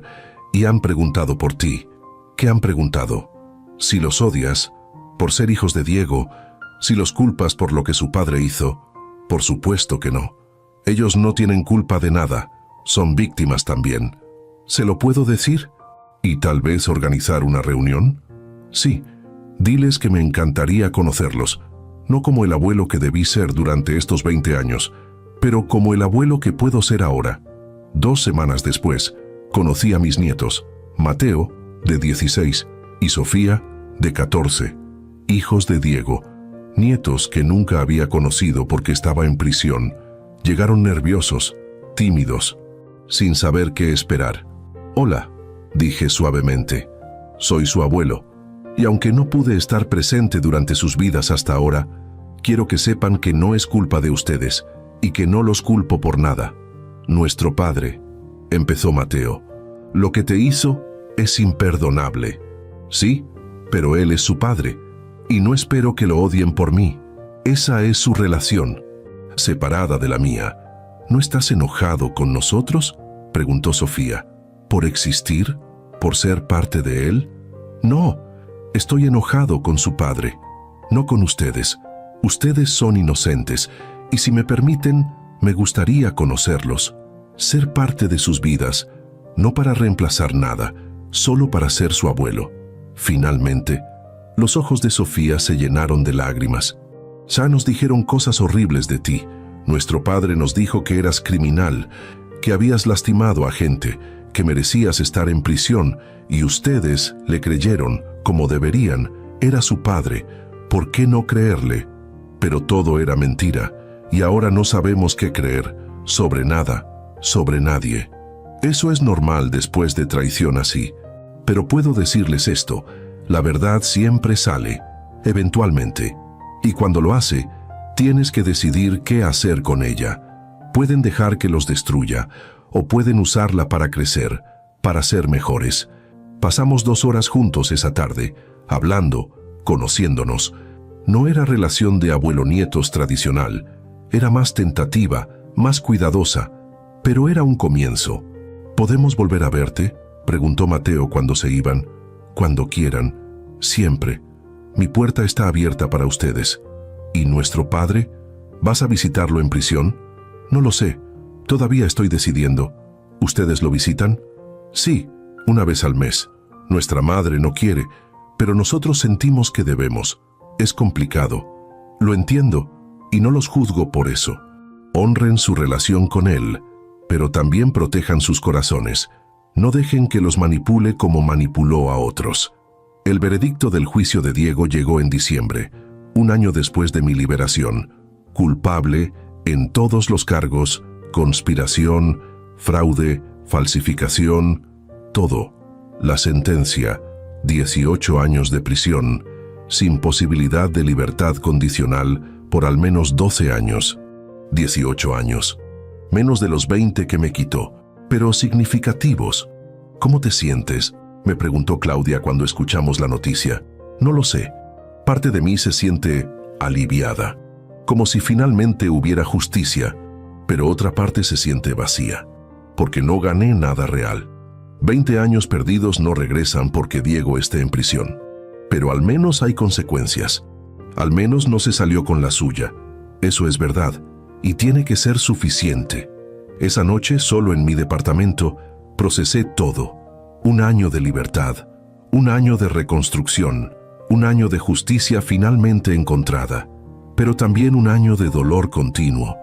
y han preguntado por ti. ¿Qué han preguntado? Si los odias, por ser hijos de Diego, si los culpas por lo que su padre hizo. Por supuesto que no. Ellos no tienen culpa de nada. Son víctimas también. ¿Se lo puedo decir? ¿Y tal vez organizar una reunión? Sí. Diles que me encantaría conocerlos. no como el abuelo que debí ser durante estos 20 años, pero como el abuelo que puedo ser ahora. 2 semanas después, conocí a mis nietos, Mateo, de 16, y Sofía, de 14, hijos de Diego, nietos que nunca había conocido porque estaba en prisión. Llegaron nerviosos, tímidos, sin saber qué esperar. «Hola», dije suavemente, «soy su abuelo, y aunque no pude estar presente durante sus vidas hasta ahora, quiero que sepan que no es culpa de ustedes, y que no los culpo por nada. Nuestro padre», empezó Mateo, «lo que te hizo es imperdonable. Sí, pero él es su padre, y no espero que lo odien por mí. Esa es su relación, separada de la mía». «¿No estás enojado con nosotros?», preguntó Sofía. «¿Por existir? ¿Por ser parte de él?». «No, estoy enojado con su padre, no con ustedes. Ustedes son inocentes, y si me permiten, me gustaría conocerlos, ser parte de sus vidas, no para reemplazar nada, solo para ser su abuelo». Finalmente, los ojos de Sofía se llenaron de lágrimas. «Ya nos dijeron cosas horribles de ti. Nuestro padre nos dijo que eras criminal, que habías lastimado a gente, que merecías estar en prisión, y ustedes le creyeron, como deberían. Era su padre. ¿Por qué no creerle? Pero todo era mentira, y ahora no sabemos qué creer, sobre nada, sobre nadie. Eso es normal después de traición así. Pero puedo decirles esto, la verdad siempre sale, eventualmente, y cuando lo hace, tienes que decidir qué hacer con ella. Pueden dejar que los destruya, o pueden usarla para crecer, para ser mejores. Pasamos 2 horas juntos esa tarde, hablando, conociéndonos. No era relación de abuelo-nietos tradicional, era más tentativa, más cuidadosa, pero era un comienzo. «¿Podemos volver a verte?», preguntó Mateo cuando se iban. «Cuando quieran, siempre. Mi puerta está abierta para ustedes». «¿Y nuestro padre? ¿Vas a visitarlo en prisión?». «No lo sé. Todavía estoy decidiendo». «¿Ustedes lo visitan?». «Sí, una vez al mes. Nuestra madre no quiere, pero nosotros sentimos que debemos. Es complicado. Lo entiendo, y no los juzgo por eso. Honren su relación con él, pero también protejan sus corazones. No dejen que los manipule como manipuló a otros». El veredicto del juicio de Diego llegó en diciembre, 1 año después de mi liberación. Culpable en todos los cargos, conspiración, fraude, falsificación, todo. La sentencia, 18 años de prisión, sin posibilidad de libertad condicional por al menos 12 años. 18 años. Menos de los 20 que me quitó, pero significativos. «¿Cómo te sientes?», me preguntó Claudia cuando escuchamos la noticia. «No lo sé. Parte de mí se siente aliviada, como si finalmente hubiera justicia, pero otra parte se siente vacía, porque no gané nada real. 20 años perdidos no regresan porque Diego esté en prisión, pero al menos hay consecuencias. Al menos no se salió con la suya. Eso es verdad, y tiene que ser suficiente». Esa noche, solo en mi departamento, procesé todo. 1 año de libertad, 1 año de reconstrucción, 1 año de justicia finalmente encontrada, pero también 1 año de dolor continuo,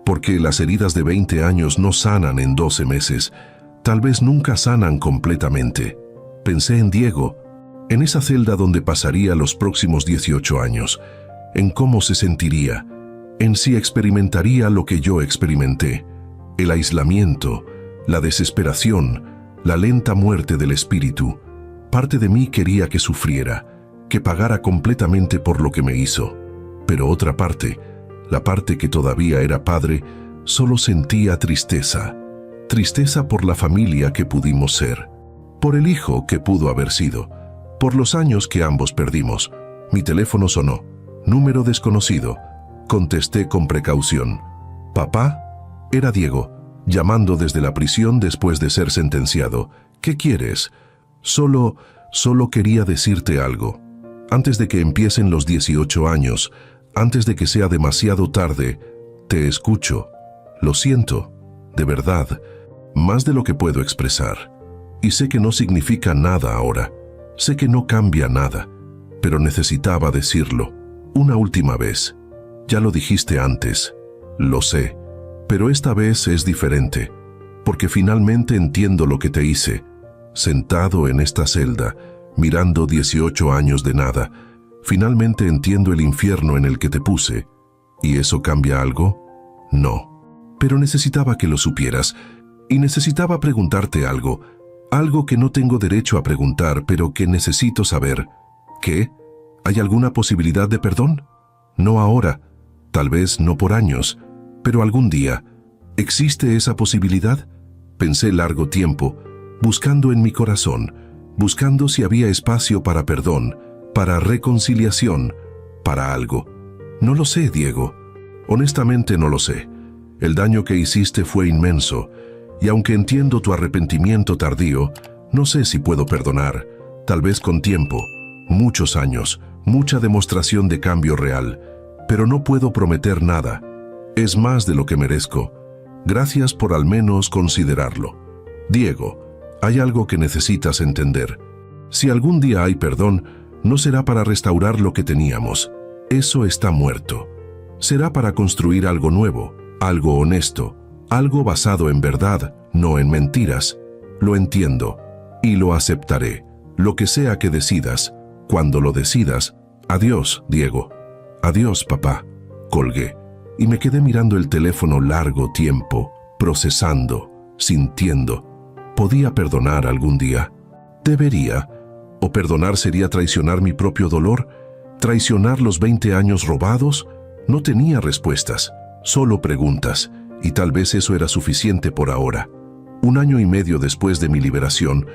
porque las heridas de 20 años no sanan en 12 meses, tal vez nunca sanan completamente. Pensé en Diego, en esa celda donde pasaría los próximos 18 años, en cómo se sentiría, en si experimentaría lo que yo experimenté, el aislamiento, la desesperación, la lenta muerte del espíritu. Parte de mí quería que sufriera, que pagara completamente por lo que me hizo, pero otra parte, la parte que todavía era padre, solo sentía tristeza. Tristeza por la familia que pudimos ser, por el hijo que pudo haber sido, por los años que ambos perdimos. Mi teléfono sonó. Número desconocido. Contesté con precaución. «¿Papá?». Era Diego, llamando desde la prisión después de ser sentenciado. «¿Qué quieres?». Solo quería decirte algo. Antes de que empiecen los 18 años, antes de que sea demasiado tarde, te escucho. Lo siento, de verdad, más de lo que puedo expresar. Y sé que no significa nada ahora. Sé que no cambia nada, pero necesitaba decirlo. Una última vez. Ya lo dijiste antes, lo sé, pero esta vez es diferente, porque finalmente entiendo lo que te hice, sentado en esta celda, mirando 18 años de nada. Finalmente entiendo el infierno en el que te puse. ¿Y eso cambia algo? No. Pero necesitaba que lo supieras, y necesitaba preguntarte algo que no tengo derecho a preguntar, pero que necesito saber. ¿Qué? ¿Hay alguna posibilidad de perdón? No ahora, tal vez no por años, pero algún día. ¿Existe esa posibilidad? Pensé largo tiempo, buscando en mi corazón, buscando si había espacio para perdón, para reconciliación, para algo. No lo sé, Diego. Honestamente no lo sé. El daño que hiciste fue inmenso, y aunque entiendo tu arrepentimiento tardío, no sé si puedo perdonar, tal vez con tiempo, muchos años, mucha demostración de cambio real, pero no puedo prometer nada. Es más de lo que merezco. Gracias por al menos considerarlo. Diego, hay algo que necesitas entender. Si algún día hay perdón, no será para restaurar lo que teníamos. Eso está muerto. Será para construir algo nuevo, algo honesto, algo basado en verdad, no en mentiras. Lo entiendo y lo aceptaré. Lo que sea que decidas, cuando lo decidas. Adiós, Diego. Adiós, papá. Colgué y me quedé mirando el teléfono largo tiempo, procesando, sintiendo. ¿Podía perdonar algún día? ¿Debería? ¿O perdonar sería traicionar mi propio dolor? ¿Traicionar los 20 años robados? No tenía respuestas, solo preguntas, y tal vez eso era suficiente por ahora. 1 año y medio después de mi liberación,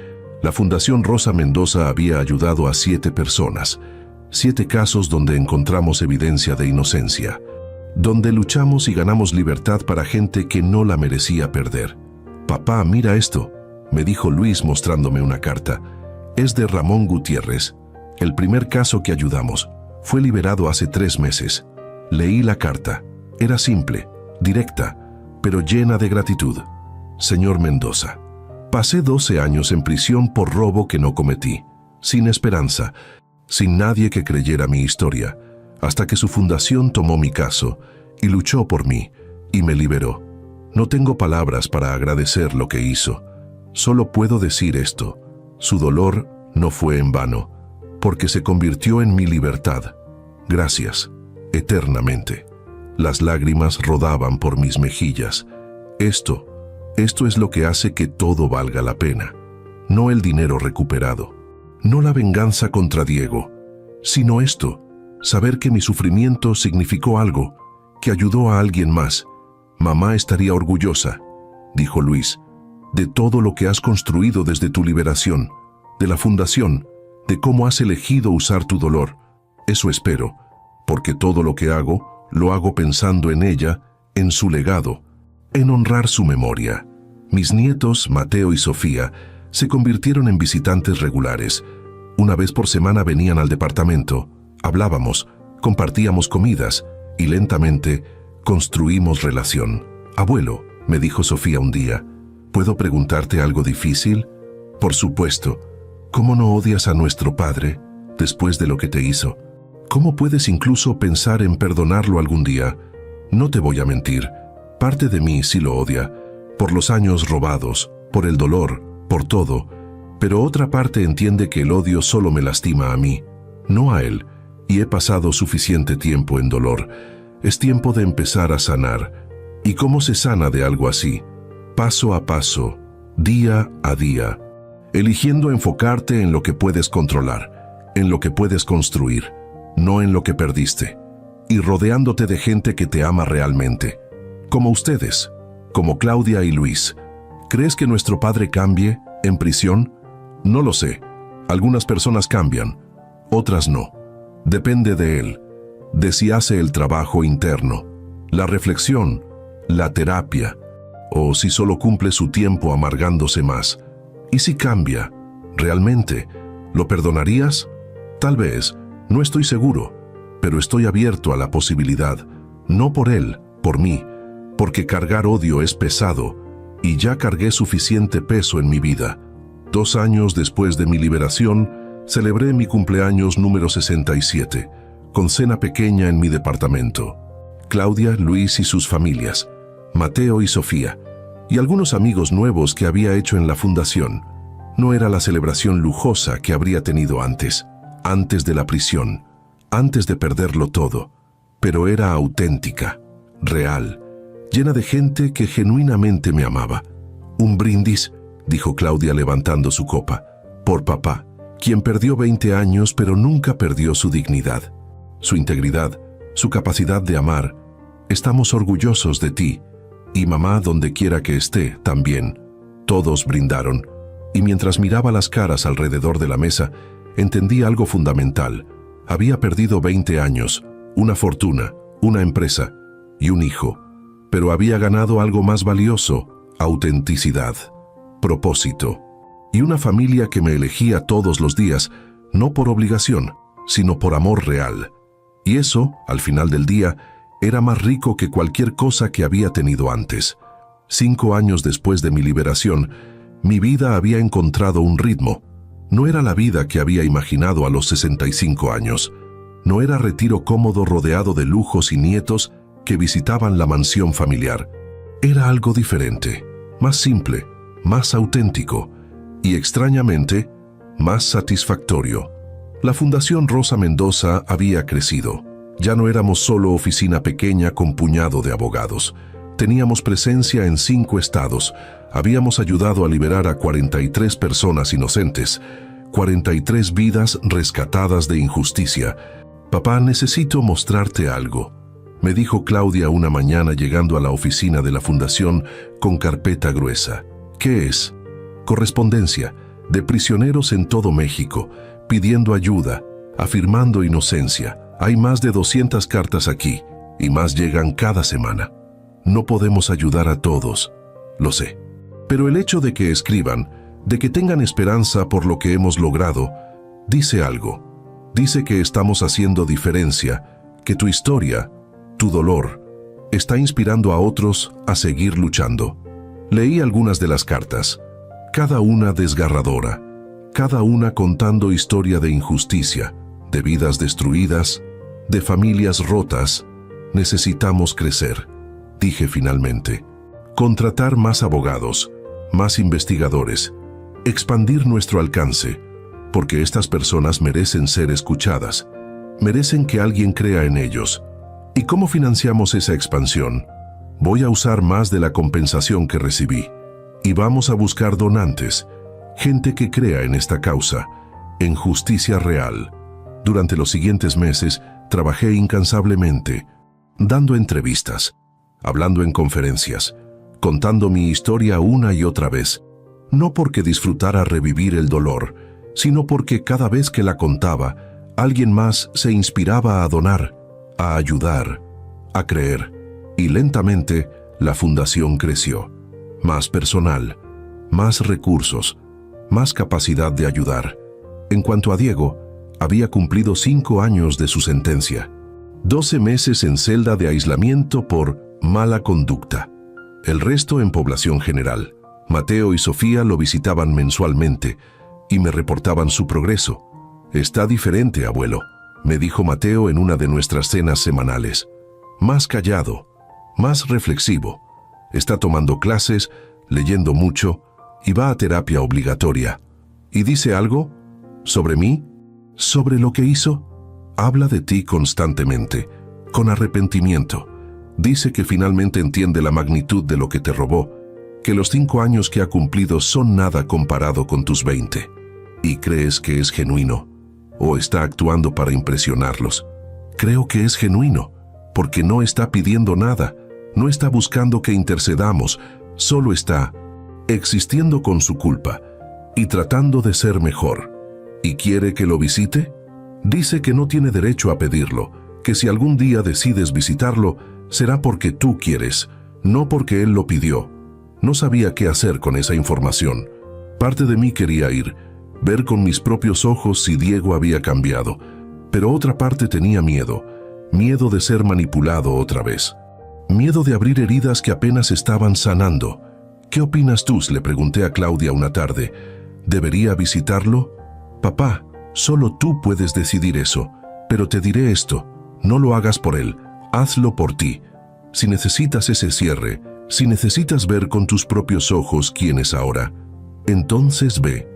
la Fundación Rosa Mendoza había ayudado a 7 personas, 7 casos donde encontramos evidencia de inocencia, donde luchamos y ganamos libertad para gente que no la merecía perder. Papá, mira esto, me dijo Luis mostrándome una carta. Es de Ramón Gutiérrez, el primer caso que ayudamos. Fue liberado hace 3 meses. Leí la carta. Era simple, directa, pero llena de gratitud. Señor Mendoza, pasé 12 años en prisión por robo que no cometí, sin esperanza, sin nadie que creyera mi historia, hasta que su fundación tomó mi caso y luchó por mí y me liberó. No tengo palabras para agradecer lo que hizo. Solo puedo decir esto: su dolor no fue en vano, porque se convirtió en mi libertad. Gracias, eternamente. Las lágrimas rodaban por mis mejillas. Esto es lo que hace que todo valga la pena. No el dinero recuperado, no la venganza contra Diego, sino esto: saber que mi sufrimiento significó algo, que ayudó a alguien más. Mamá estaría orgullosa, dijo Luis, de todo lo que has construido desde tu liberación, de la fundación, de cómo has elegido usar tu dolor. Eso espero, porque todo lo que hago, lo hago pensando en ella, en su legado, en honrar su memoria. Mis nietos, Mateo y Sofía, se convirtieron en visitantes regulares. Una vez por semana venían al departamento, hablábamos, compartíamos comidas y lentamente construimos relación. Abuelo, me dijo Sofía un día, ¿puedo preguntarte algo difícil? Por supuesto. ¿Cómo no odias a nuestro padre después de lo que te hizo? ¿Cómo puedes incluso pensar en perdonarlo algún día? No te voy a mentir, parte de mí sí lo odia, por los años robados, por el dolor, por todo, pero otra parte entiende que el odio solo me lastima a mí, no a él, y he pasado suficiente tiempo en dolor. Es tiempo de empezar a sanar. ¿Y cómo se sana de algo así? Paso a paso, día a día, eligiendo enfocarte en lo que puedes controlar, en lo que puedes construir, no en lo que perdiste, y rodeándote de gente que te ama realmente, como ustedes, como Claudia y Luis. ¿Crees que nuestro padre cambie en prisión? No lo sé. Algunas personas cambian, otras no. Depende de él, de si hace el trabajo interno, la reflexión, la terapia, o si solo cumple su tiempo amargándose más. ¿Y si cambia? ¿Realmente? ¿Lo perdonarías? Tal vez, no estoy seguro, pero estoy abierto a la posibilidad, no por él, por mí, porque cargar odio es pesado, y ya cargué suficiente peso en mi vida. 2 años después de mi liberación, celebré mi cumpleaños número 67, con cena pequeña en mi departamento. Claudia, Luis y sus familias, Mateo y Sofía, y algunos amigos nuevos que había hecho en la fundación. No era la celebración lujosa que habría tenido antes de la prisión, antes de perderlo todo, pero era auténtica, real, llena de gente que genuinamente me amaba. Un brindis, dijo Claudia levantando su copa, por papá, quien perdió 20 años pero nunca perdió su dignidad, su integridad, su capacidad de amar. Estamos orgullosos de ti, y mamá donde quiera que esté, también. Todos brindaron, y mientras miraba las caras alrededor de la mesa, entendí algo fundamental. Había perdido 20 años, una fortuna, una empresa y un hijo, pero había ganado algo más valioso: autenticidad, propósito, y una familia que me elegía todos los días, no por obligación, sino por amor real. Y eso, al final del día, era más rico que cualquier cosa que había tenido antes. 5 años después de mi liberación, mi vida había encontrado un ritmo. No era la vida que había imaginado a los 65 años. No era retiro cómodo rodeado de lujos y nietos que visitaban la mansión familiar. Era algo diferente, más simple, más auténtico y, extrañamente, más satisfactorio. La Fundación Rosa Mendoza había crecido. Ya no éramos solo oficina pequeña con puñado de abogados. Teníamos presencia en 5 estados. Habíamos ayudado a liberar a 43 personas inocentes, 43 vidas rescatadas de injusticia. Papá, necesito mostrarte algo, me dijo Claudia una mañana llegando a la oficina de la fundación con carpeta gruesa. ¿Qué es? Correspondencia de prisioneros en todo México, pidiendo ayuda, afirmando inocencia. Hay más de 200 cartas aquí, y más llegan cada semana. No podemos ayudar a todos, lo sé. Pero el hecho de que escriban, de que tengan esperanza por lo que hemos logrado, dice algo. Dice que estamos haciendo diferencia, que tu historia, tu dolor, está inspirando a otros a seguir luchando. Leí algunas de las cartas, cada una desgarradora, cada una contando historia de injusticia, de vidas destruidas, de familias rotas. Necesitamos crecer, dije finalmente. Contratar más abogados, más investigadores, expandir nuestro alcance, porque estas personas merecen ser escuchadas, merecen que alguien crea en ellos. ¿Y cómo financiamos esa expansión? Voy a usar más de la compensación que recibí, y vamos a buscar donantes, gente que crea en esta causa, en justicia real. Durante los siguientes meses, trabajé incansablemente, dando entrevistas, hablando en conferencias, contando mi historia una y otra vez, no porque disfrutara revivir el dolor, sino porque cada vez que la contaba, alguien más se inspiraba a donar, a ayudar, a creer, y lentamente la fundación creció. Más personal, más recursos, más capacidad de ayudar. En cuanto a Diego, había cumplido 5 años de su sentencia, 12 meses en celda de aislamiento por mala conducta, el resto en población general. Mateo y Sofía lo visitaban mensualmente y me reportaban su progreso. Está diferente, abuelo, me dijo Mateo en una de nuestras cenas semanales. Más callado, más reflexivo. Está tomando clases, leyendo mucho y va a terapia obligatoria. ¿Y dice algo? ¿Sobre mí? ¿Sobre lo que hizo? Habla de ti constantemente, con arrepentimiento. Dice que finalmente entiende la magnitud de lo que te robó, que los 5 años que ha cumplido son nada comparado con tus 20. ¿Y crees que es genuino? ¿O está actuando para impresionarlos? Creo que es genuino, porque no está pidiendo nada, no está buscando que intercedamos, solo está existiendo con su culpa y tratando de ser mejor. ¿Y quiere que lo visite? Dice que no tiene derecho a pedirlo, que si algún día decides visitarlo, será porque tú quieres, no porque él lo pidió. No sabía qué hacer con esa información. Parte de mí quería ir, ver con mis propios ojos si Diego había cambiado, pero otra parte tenía miedo, miedo de ser manipulado otra vez, miedo de abrir heridas que apenas estaban sanando. ¿Qué opinas tú?, le pregunté a Claudia una tarde. ¿Debería visitarlo? Papá, solo tú puedes decidir eso, Pero te diré esto, no lo hagas por él, hazlo por ti. Si necesitas ese cierre, si necesitas ver con tus propios ojos quién es ahora, entonces ve.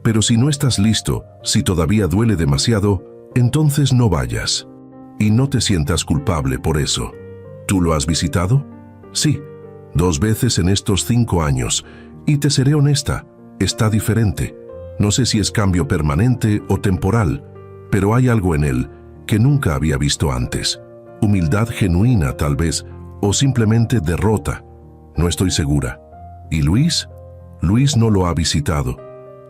Pero si no estás listo, si todavía duele demasiado, entonces no vayas. Y no te sientas culpable por eso. ¿Tú lo has visitado? Sí, 2 veces en estos 5 años. Y te seré honesta, está diferente. No sé si es cambio permanente o temporal, pero hay algo en él que nunca había visto antes. Humildad genuina, tal vez, o simplemente derrota. No estoy segura. ¿Y Luis? Luis no lo ha visitado.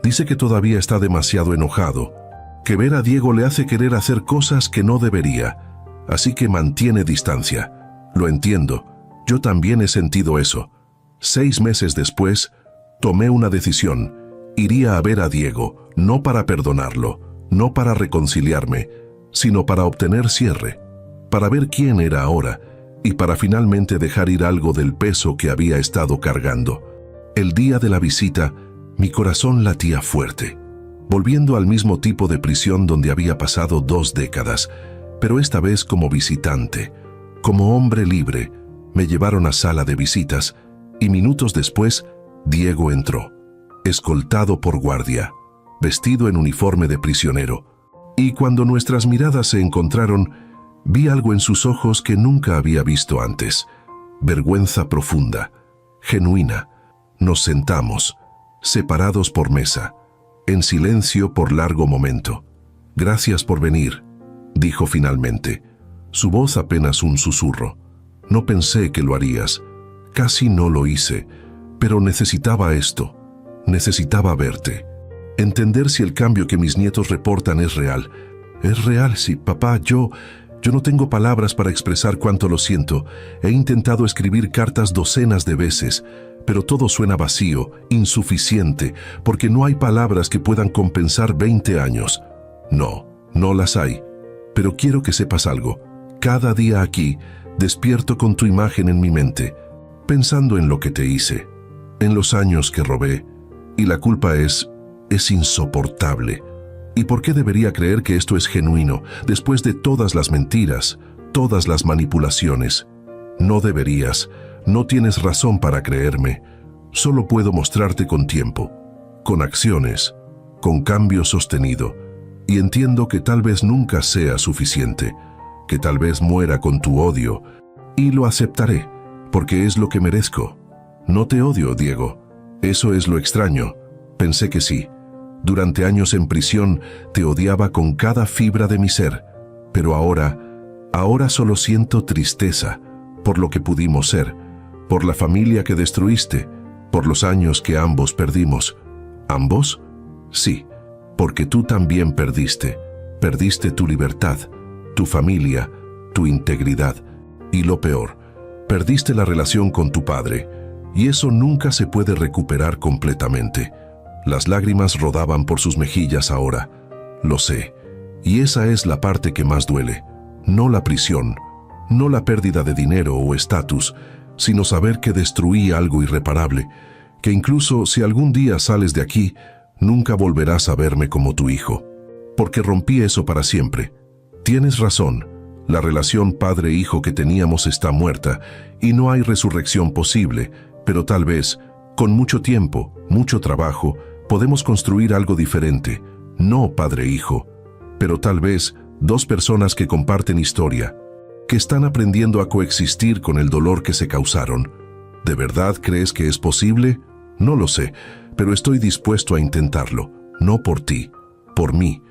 Dice que todavía está demasiado enojado, que ver a Diego le hace querer hacer cosas que no debería, así que mantiene distancia. Lo entiendo, yo también he sentido eso. 6 meses después, tomé una decisión. Iría a ver a Diego, no para perdonarlo, no para reconciliarme, sino para obtener cierre, para ver quién era ahora y para finalmente dejar ir algo del peso que había estado cargando. El día de la visita, mi corazón latía fuerte, volviendo al mismo tipo de prisión donde había pasado 2 décadas, pero esta vez como visitante. Como hombre libre, me llevaron a sala de visitas y minutos después, Diego entró, escoltado por guardia, vestido en uniforme de prisionero. Y cuando nuestras miradas se encontraron, vi algo en sus ojos que nunca había visto antes. Vergüenza profunda, genuina. Nos sentamos, separados por mesa, en silencio por largo momento. «Gracias por venir», dijo finalmente, su voz apenas un susurro. «No pensé que lo harías, casi no lo hice, pero necesitaba esto, necesitaba verte, entender si el cambio que mis nietos reportan es real. Es real, sí, papá, yo no tengo palabras para expresar cuánto lo siento. He intentado escribir cartas docenas de veces, pero todo suena vacío, insuficiente, porque no hay palabras que puedan compensar 20 años. No las hay. Pero quiero que sepas algo. Cada día aquí, despierto con tu imagen en mi mente, pensando en lo que te hice, en los años que robé, y la culpa es insoportable. ¿Y por qué debería creer que esto es genuino, después de todas las mentiras, todas las manipulaciones? No deberías, no tienes razón para creerme. Solo puedo mostrarte con tiempo, con acciones, con cambio sostenido. Y entiendo que tal vez nunca sea suficiente, que tal vez muera con tu odio, y lo aceptaré, porque es lo que merezco. No te odio, Diego. Eso es lo extraño. Pensé que sí. Durante años en prisión te odiaba con cada fibra de mi ser, pero ahora solo siento tristeza por lo que pudimos ser, por la familia que destruiste, por los años que ambos perdimos. ¿Ambos? Sí, porque tú también perdiste tu libertad, tu familia, tu integridad, y lo peor, perdiste la relación con tu padre, y eso nunca se puede recuperar completamente. Las lágrimas rodaban por sus mejillas ahora. Lo sé. Y esa es la parte que más duele. No la prisión, no la pérdida de dinero o estatus, sino saber que destruí algo irreparable, que incluso si algún día sales de aquí, nunca volverás a verme como tu hijo. Porque rompí eso para siempre. Tienes razón. La relación padre-hijo que teníamos está muerta y no hay resurrección posible, pero tal vez, con mucho tiempo, mucho trabajo, podemos construir algo diferente, no padre-hijo, pero tal vez 2 personas que comparten historia, que están aprendiendo a coexistir con el dolor que se causaron. ¿De verdad crees que es posible? No lo sé, pero estoy dispuesto a intentarlo, no por ti, por mí,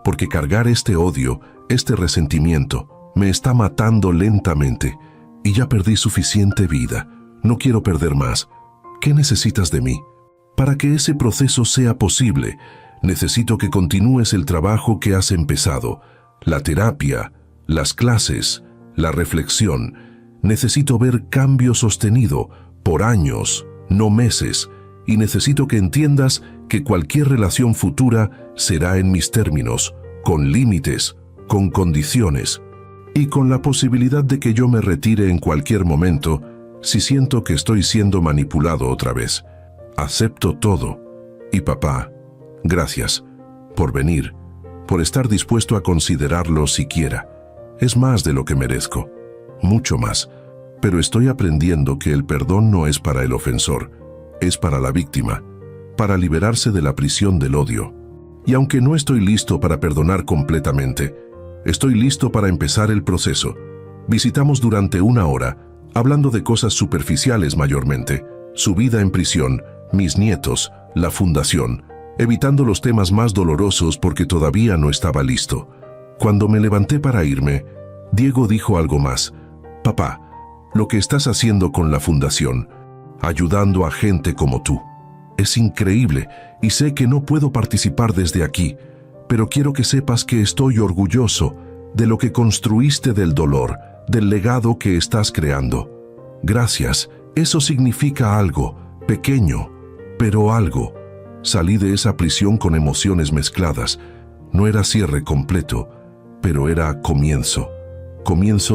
porque cargar este odio, este resentimiento, me está matando lentamente, y ya perdí suficiente vida. No quiero perder más. ¿Qué necesitas de mí? Para que ese proceso sea posible, necesito que continúes el trabajo que has empezado, la terapia, las clases, la reflexión. Necesito ver cambio sostenido, por años, no meses, y necesito que entiendas que cualquier relación futura será en mis términos, con límites, con condiciones, y con la posibilidad de que yo me retire en cualquier momento si siento que estoy siendo manipulado otra vez. Acepto todo. Y papá, gracias por venir, por estar dispuesto a considerarlo siquiera. Es más de lo que merezco, mucho más. Pero estoy aprendiendo que el perdón no es para el ofensor, es para la víctima, para liberarse de la prisión del odio. Y aunque no estoy listo para perdonar completamente, estoy listo para empezar el proceso. Visitamos durante 1 hora, hablando de cosas superficiales mayormente, su vida en prisión, mis nietos, la fundación, evitando los temas más dolorosos porque todavía no estaba listo. Cuando me levanté para irme, Diego dijo algo más. Papá, lo que estás haciendo con la fundación, ayudando a gente como tú, es increíble y sé que no puedo participar desde aquí, pero quiero que sepas que estoy orgulloso de lo que construiste del dolor, del legado que estás creando. Gracias, eso significa algo, pequeño, pero algo. Salí de esa prisión con emociones mezcladas. No era cierre completo, pero era comienzo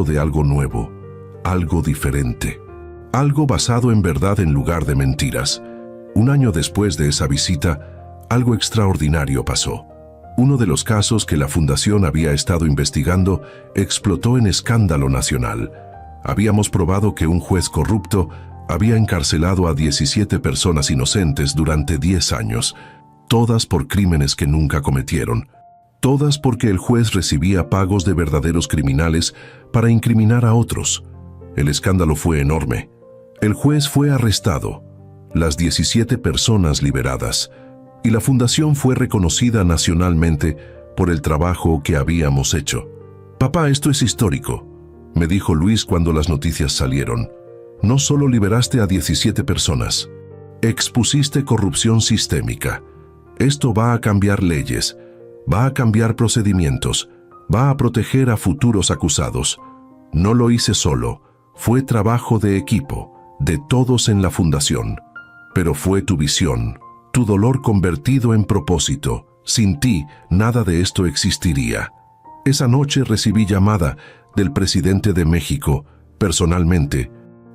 de algo nuevo, algo diferente, algo basado en verdad en lugar de mentiras. 1 año después de esa visita, algo extraordinario pasó. Uno de los casos que la Fundación había estado investigando explotó en escándalo nacional. Habíamos probado que un juez corrupto había encarcelado a 17 personas inocentes durante 10 años, todas por crímenes que nunca cometieron. Todas porque el juez recibía pagos de verdaderos criminales para incriminar a otros. El escándalo fue enorme. El juez fue arrestado, las 17 personas liberadas, y la fundación fue reconocida nacionalmente por el trabajo que habíamos hecho. Papá, esto es histórico, me dijo Luis cuando las noticias salieron. No solo liberaste a 17 personas, expusiste corrupción sistémica. Esto va a cambiar leyes, va a cambiar procedimientos, va a proteger a futuros acusados. No lo hice solo, fue trabajo de equipo, de todos en la fundación. Pero fue tu visión, tu dolor convertido en propósito. Sin ti, nada de esto existiría. Esa noche recibí llamada del presidente de México, personalmente.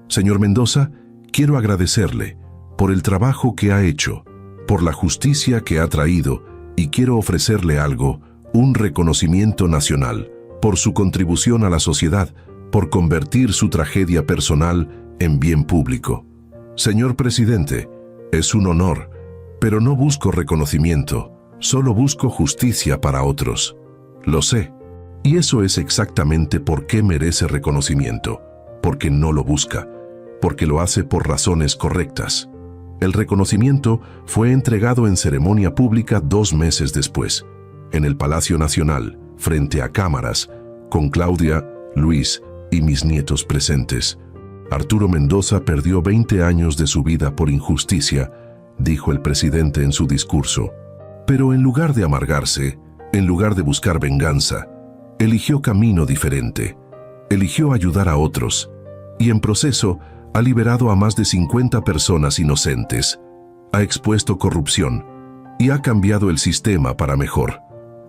Señor Mendoza, quiero agradecerle por el trabajo que ha hecho, por la justicia que ha traído, y quiero ofrecerle algo, un reconocimiento nacional, por su contribución a la sociedad, por convertir su tragedia personal en bien público. Señor presidente, es un honor, pero no busco reconocimiento, solo busco justicia para otros. Lo sé, y eso es exactamente por qué merece reconocimiento, porque no lo busca, porque lo hace por razones correctas. El reconocimiento fue entregado en ceremonia pública 2 meses después, en el Palacio Nacional, frente a cámaras, con Claudia, Luis y mis nietos presentes. Arturo Mendoza perdió 20 años de su vida por injusticia, dijo el presidente en su discurso. Pero en lugar de amargarse, en lugar de buscar venganza, eligió camino diferente. Eligió ayudar a otros, y en proceso ha liberado a más de 50 personas inocentes, ha expuesto corrupción y ha cambiado el sistema para mejor.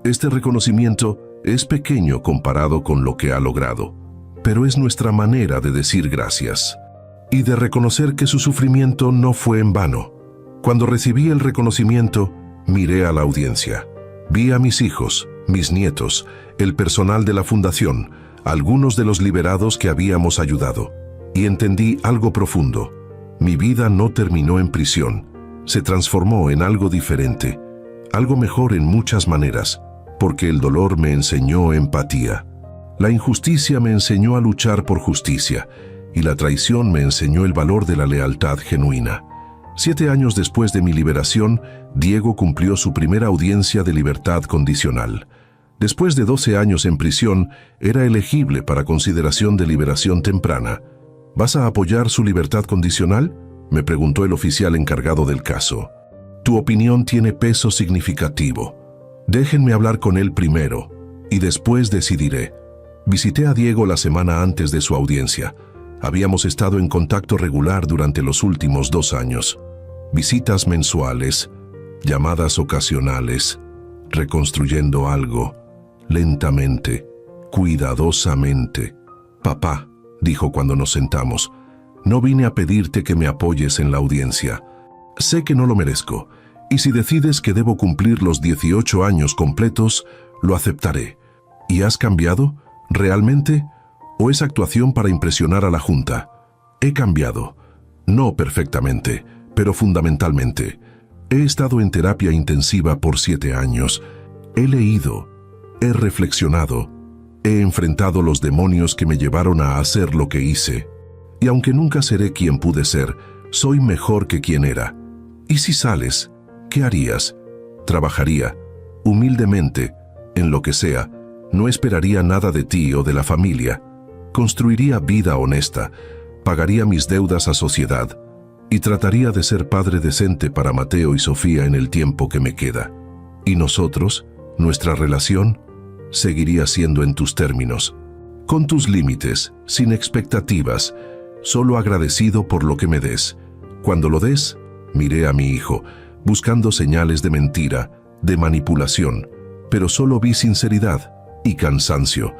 Este reconocimiento es pequeño comparado con lo que ha logrado, pero es nuestra manera de decir gracias y de reconocer que su sufrimiento no fue en vano. Cuando recibí el reconocimiento, miré a la audiencia. Vi a mis hijos, mis nietos, el personal de la fundación, algunos de los liberados que habíamos ayudado, y entendí algo profundo. Mi vida no terminó en prisión, se transformó en algo diferente, algo mejor en muchas maneras, porque el dolor me enseñó empatía. La injusticia me enseñó a luchar por justicia, y la traición me enseñó el valor de la lealtad genuina. 7 años después de mi liberación, Diego cumplió su primera audiencia de libertad condicional. Después de 12 años en prisión, era elegible para consideración de liberación temprana. ¿Vas a apoyar su libertad condicional?, me preguntó el oficial encargado del caso. Tu opinión tiene peso significativo. Déjenme hablar con él primero, y después decidiré. Visité a Diego la semana antes de su audiencia. Habíamos estado en contacto regular durante los últimos 2 años. Visitas mensuales, llamadas ocasionales, reconstruyendo algo, lentamente, cuidadosamente. Papá, dijo cuando nos sentamos, no vine a pedirte que me apoyes en la audiencia. Sé que no lo merezco, y si decides que debo cumplir los 18 años completos, lo aceptaré. ¿Y has cambiado? ¿Realmente? ¿O es actuación para impresionar a la Junta? He cambiado. No perfectamente, pero fundamentalmente. He estado en terapia intensiva por 7 años. He leído, he reflexionado, he enfrentado los demonios que me llevaron a hacer lo que hice. Y aunque nunca seré quien pude ser, soy mejor que quien era. ¿Y si sales? ¿Qué harías? Trabajaría, humildemente, en lo que sea. No esperaría nada de ti o de la familia. Construiría vida honesta, pagaría mis deudas a sociedad y trataría de ser padre decente para Mateo y Sofía en el tiempo que me queda. Y nosotros, nuestra relación, seguiría siendo en tus términos, con tus límites, sin expectativas, solo agradecido por lo que me des. Cuando lo des, miré a mi hijo, buscando señales de mentira, de manipulación, pero solo vi sinceridad y cansancio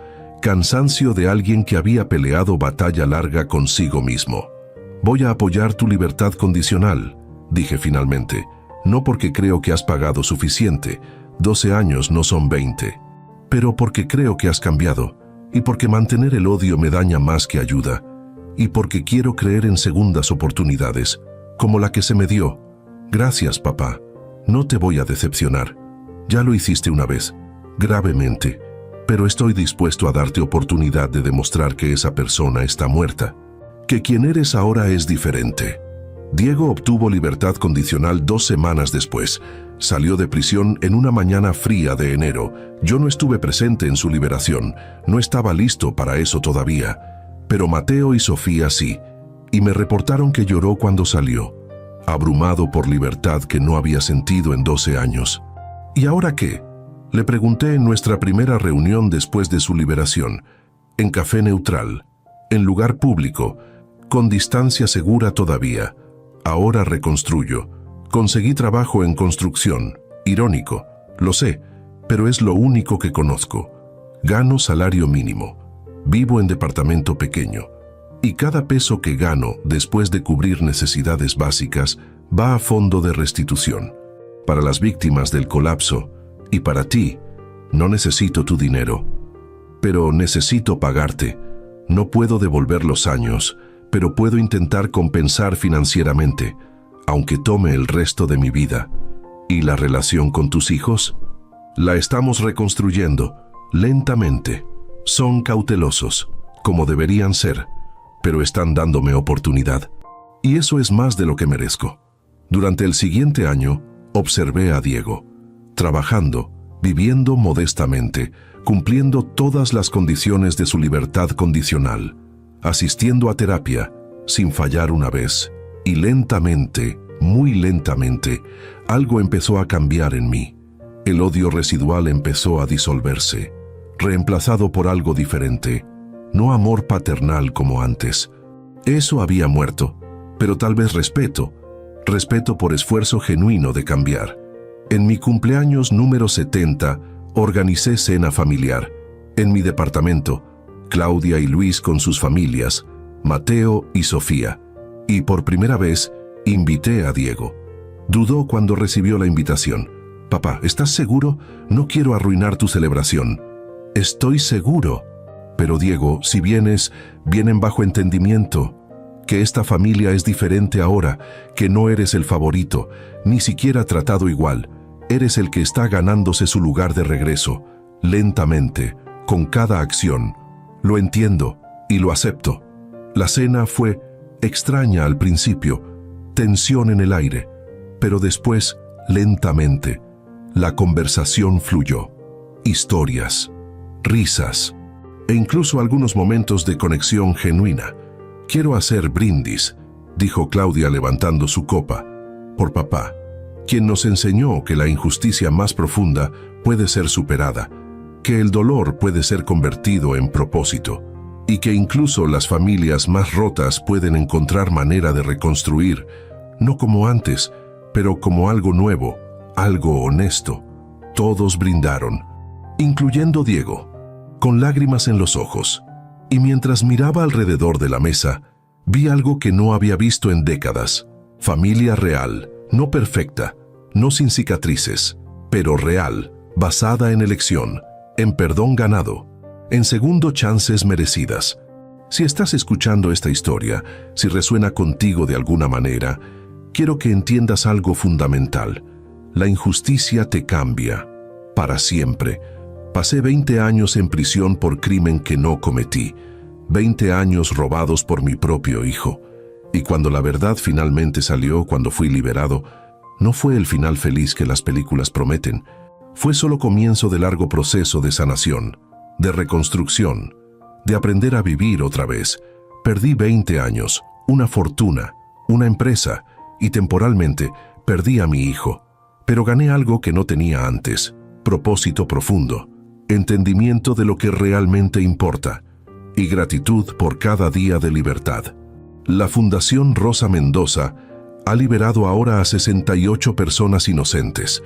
de alguien que había peleado batalla larga consigo mismo. Voy a apoyar tu libertad condicional, dije finalmente, no porque creo que has pagado suficiente, 12 años no son 20, pero porque creo que has cambiado, y porque mantener el odio me daña más que ayuda, y porque quiero creer en segundas oportunidades, como la que se me dio. Gracias, papá. No te voy a decepcionar. Ya lo hiciste una vez, gravemente, pero estoy dispuesto a darte oportunidad de demostrar que esa persona está muerta, que quien eres ahora es diferente. Diego obtuvo libertad condicional 2 semanas después. Salió de prisión en una mañana fría de enero. Yo no estuve presente en su liberación, no estaba listo para eso todavía, pero Mateo y Sofía sí, y me reportaron que lloró cuando salió, abrumado por libertad que no había sentido en 12 años. ¿Y ahora qué? Le pregunté en nuestra primera reunión después de su liberación, en café neutral, en lugar público, con distancia segura todavía. Ahora reconstruyo. Conseguí trabajo en construcción. Irónico, lo sé, pero es lo único que conozco. Gano salario mínimo. Vivo en departamento pequeño. Y cada peso que gano después de cubrir necesidades básicas va a fondo de restitución. Para las víctimas del colapso, y para ti, no necesito tu dinero, pero necesito pagarte. No puedo devolver los años, pero puedo intentar compensar financieramente, aunque tome el resto de mi vida. ¿Y la relación con tus hijos? La estamos reconstruyendo, lentamente. Son cautelosos, como deberían ser, pero están dándome oportunidad. Y eso es más de lo que merezco. Durante el siguiente año, observé a Diego, trabajando, viviendo modestamente, cumpliendo todas las condiciones de su libertad condicional, asistiendo a terapia, sin fallar una vez, y lentamente, muy lentamente, algo empezó a cambiar en mí. El odio residual empezó a disolverse, reemplazado por algo diferente, no amor paternal como antes. Eso había muerto, pero tal vez respeto por esfuerzo genuino de cambiar. En mi cumpleaños número 70, organicé cena familiar. En mi departamento, Claudia y Luis con sus familias, Mateo y Sofía. Y por primera vez, invité a Diego. Dudó cuando recibió la invitación. Papá, ¿estás seguro? No quiero arruinar tu celebración. Estoy seguro. Pero Diego, si vienes, vienen bajo entendimiento. Que esta familia es diferente ahora, que no eres el favorito, ni siquiera tratado igual. Eres el que está ganándose su lugar de regreso, lentamente, con cada acción. Lo entiendo y lo acepto. La cena fue extraña al principio, tensión en el aire, pero después, lentamente, la conversación fluyó. Historias, risas, e incluso algunos momentos de conexión genuina. Quiero hacer brindis, dijo Claudia levantando su copa, por papá, quien nos enseñó que la injusticia más profunda puede ser superada, que el dolor puede ser convertido en propósito, y que incluso las familias más rotas pueden encontrar manera de reconstruir, no como antes, pero como algo nuevo, algo honesto. Todos brindaron, incluyendo Diego, con lágrimas en los ojos. Y mientras miraba alrededor de la mesa, vi algo que no había visto en décadas. Familia real, no perfecta, no sin cicatrices, pero real, basada en elección, en perdón ganado, en segundo chances merecidas. Si estás escuchando esta historia, si resuena contigo de alguna manera, quiero que entiendas algo fundamental. La injusticia te cambia, para siempre. Pasé 20 años en prisión por crimen que no cometí, 20 años robados por mi propio hijo. Y cuando la verdad finalmente salió, cuando fui liberado, no fue el final feliz que las películas prometen. Fue solo comienzo de largo proceso de sanación, de reconstrucción, de aprender a vivir otra vez. Perdí 20 años, una fortuna, una empresa y temporalmente perdí a mi hijo. Pero gané algo que no tenía antes: propósito profundo, entendimiento de lo que realmente importa y gratitud por cada día de libertad. La Fundación Rosa Mendoza ha liberado ahora a 68 personas inocentes,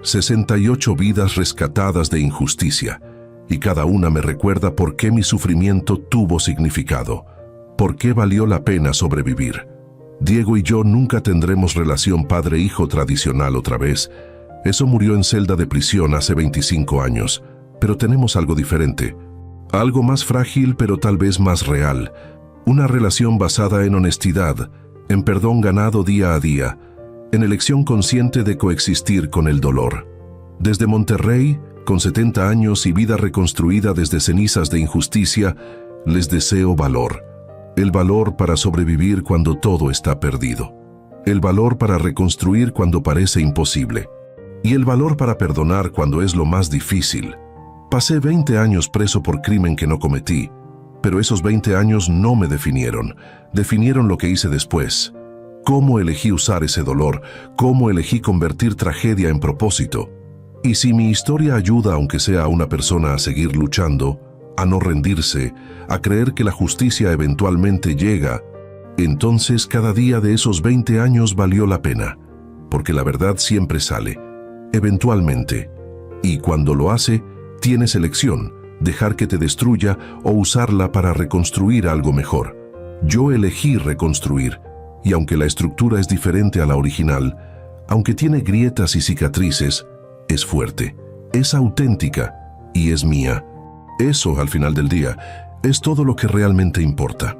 68 vidas rescatadas de injusticia, y cada una me recuerda por qué mi sufrimiento tuvo significado, por qué valió la pena sobrevivir. Diego y yo nunca tendremos relación padre-hijo tradicional otra vez. Eso murió en celda de prisión hace 25 años, pero tenemos algo diferente, algo más frágil pero tal vez más real, una relación basada en honestidad, en perdón ganado día a día, en elección consciente de coexistir con el dolor. Desde Monterrey, con 70 años y vida reconstruida desde cenizas de injusticia, les deseo valor. El valor para sobrevivir cuando todo está perdido. El valor para reconstruir cuando parece imposible. Y el valor para perdonar cuando es lo más difícil. Pasé 20 años preso por crimen que no cometí, pero esos 20 años no me definieron. Definieron lo que hice después. Cómo elegí usar ese dolor, cómo elegí convertir tragedia en propósito. Y si mi historia ayuda, aunque sea a una persona, a seguir luchando, a no rendirse, a creer que la justicia eventualmente llega, entonces cada día de esos 20 años valió la pena, porque la verdad siempre sale, eventualmente. Y cuando lo hace, tienes elección: dejar que te destruya o usarla para reconstruir algo mejor. Yo elegí reconstruir, y aunque la estructura es diferente a la original, aunque tiene grietas y cicatrices, es fuerte, es auténtica y es mía. Eso, al final del día, es todo lo que realmente importa.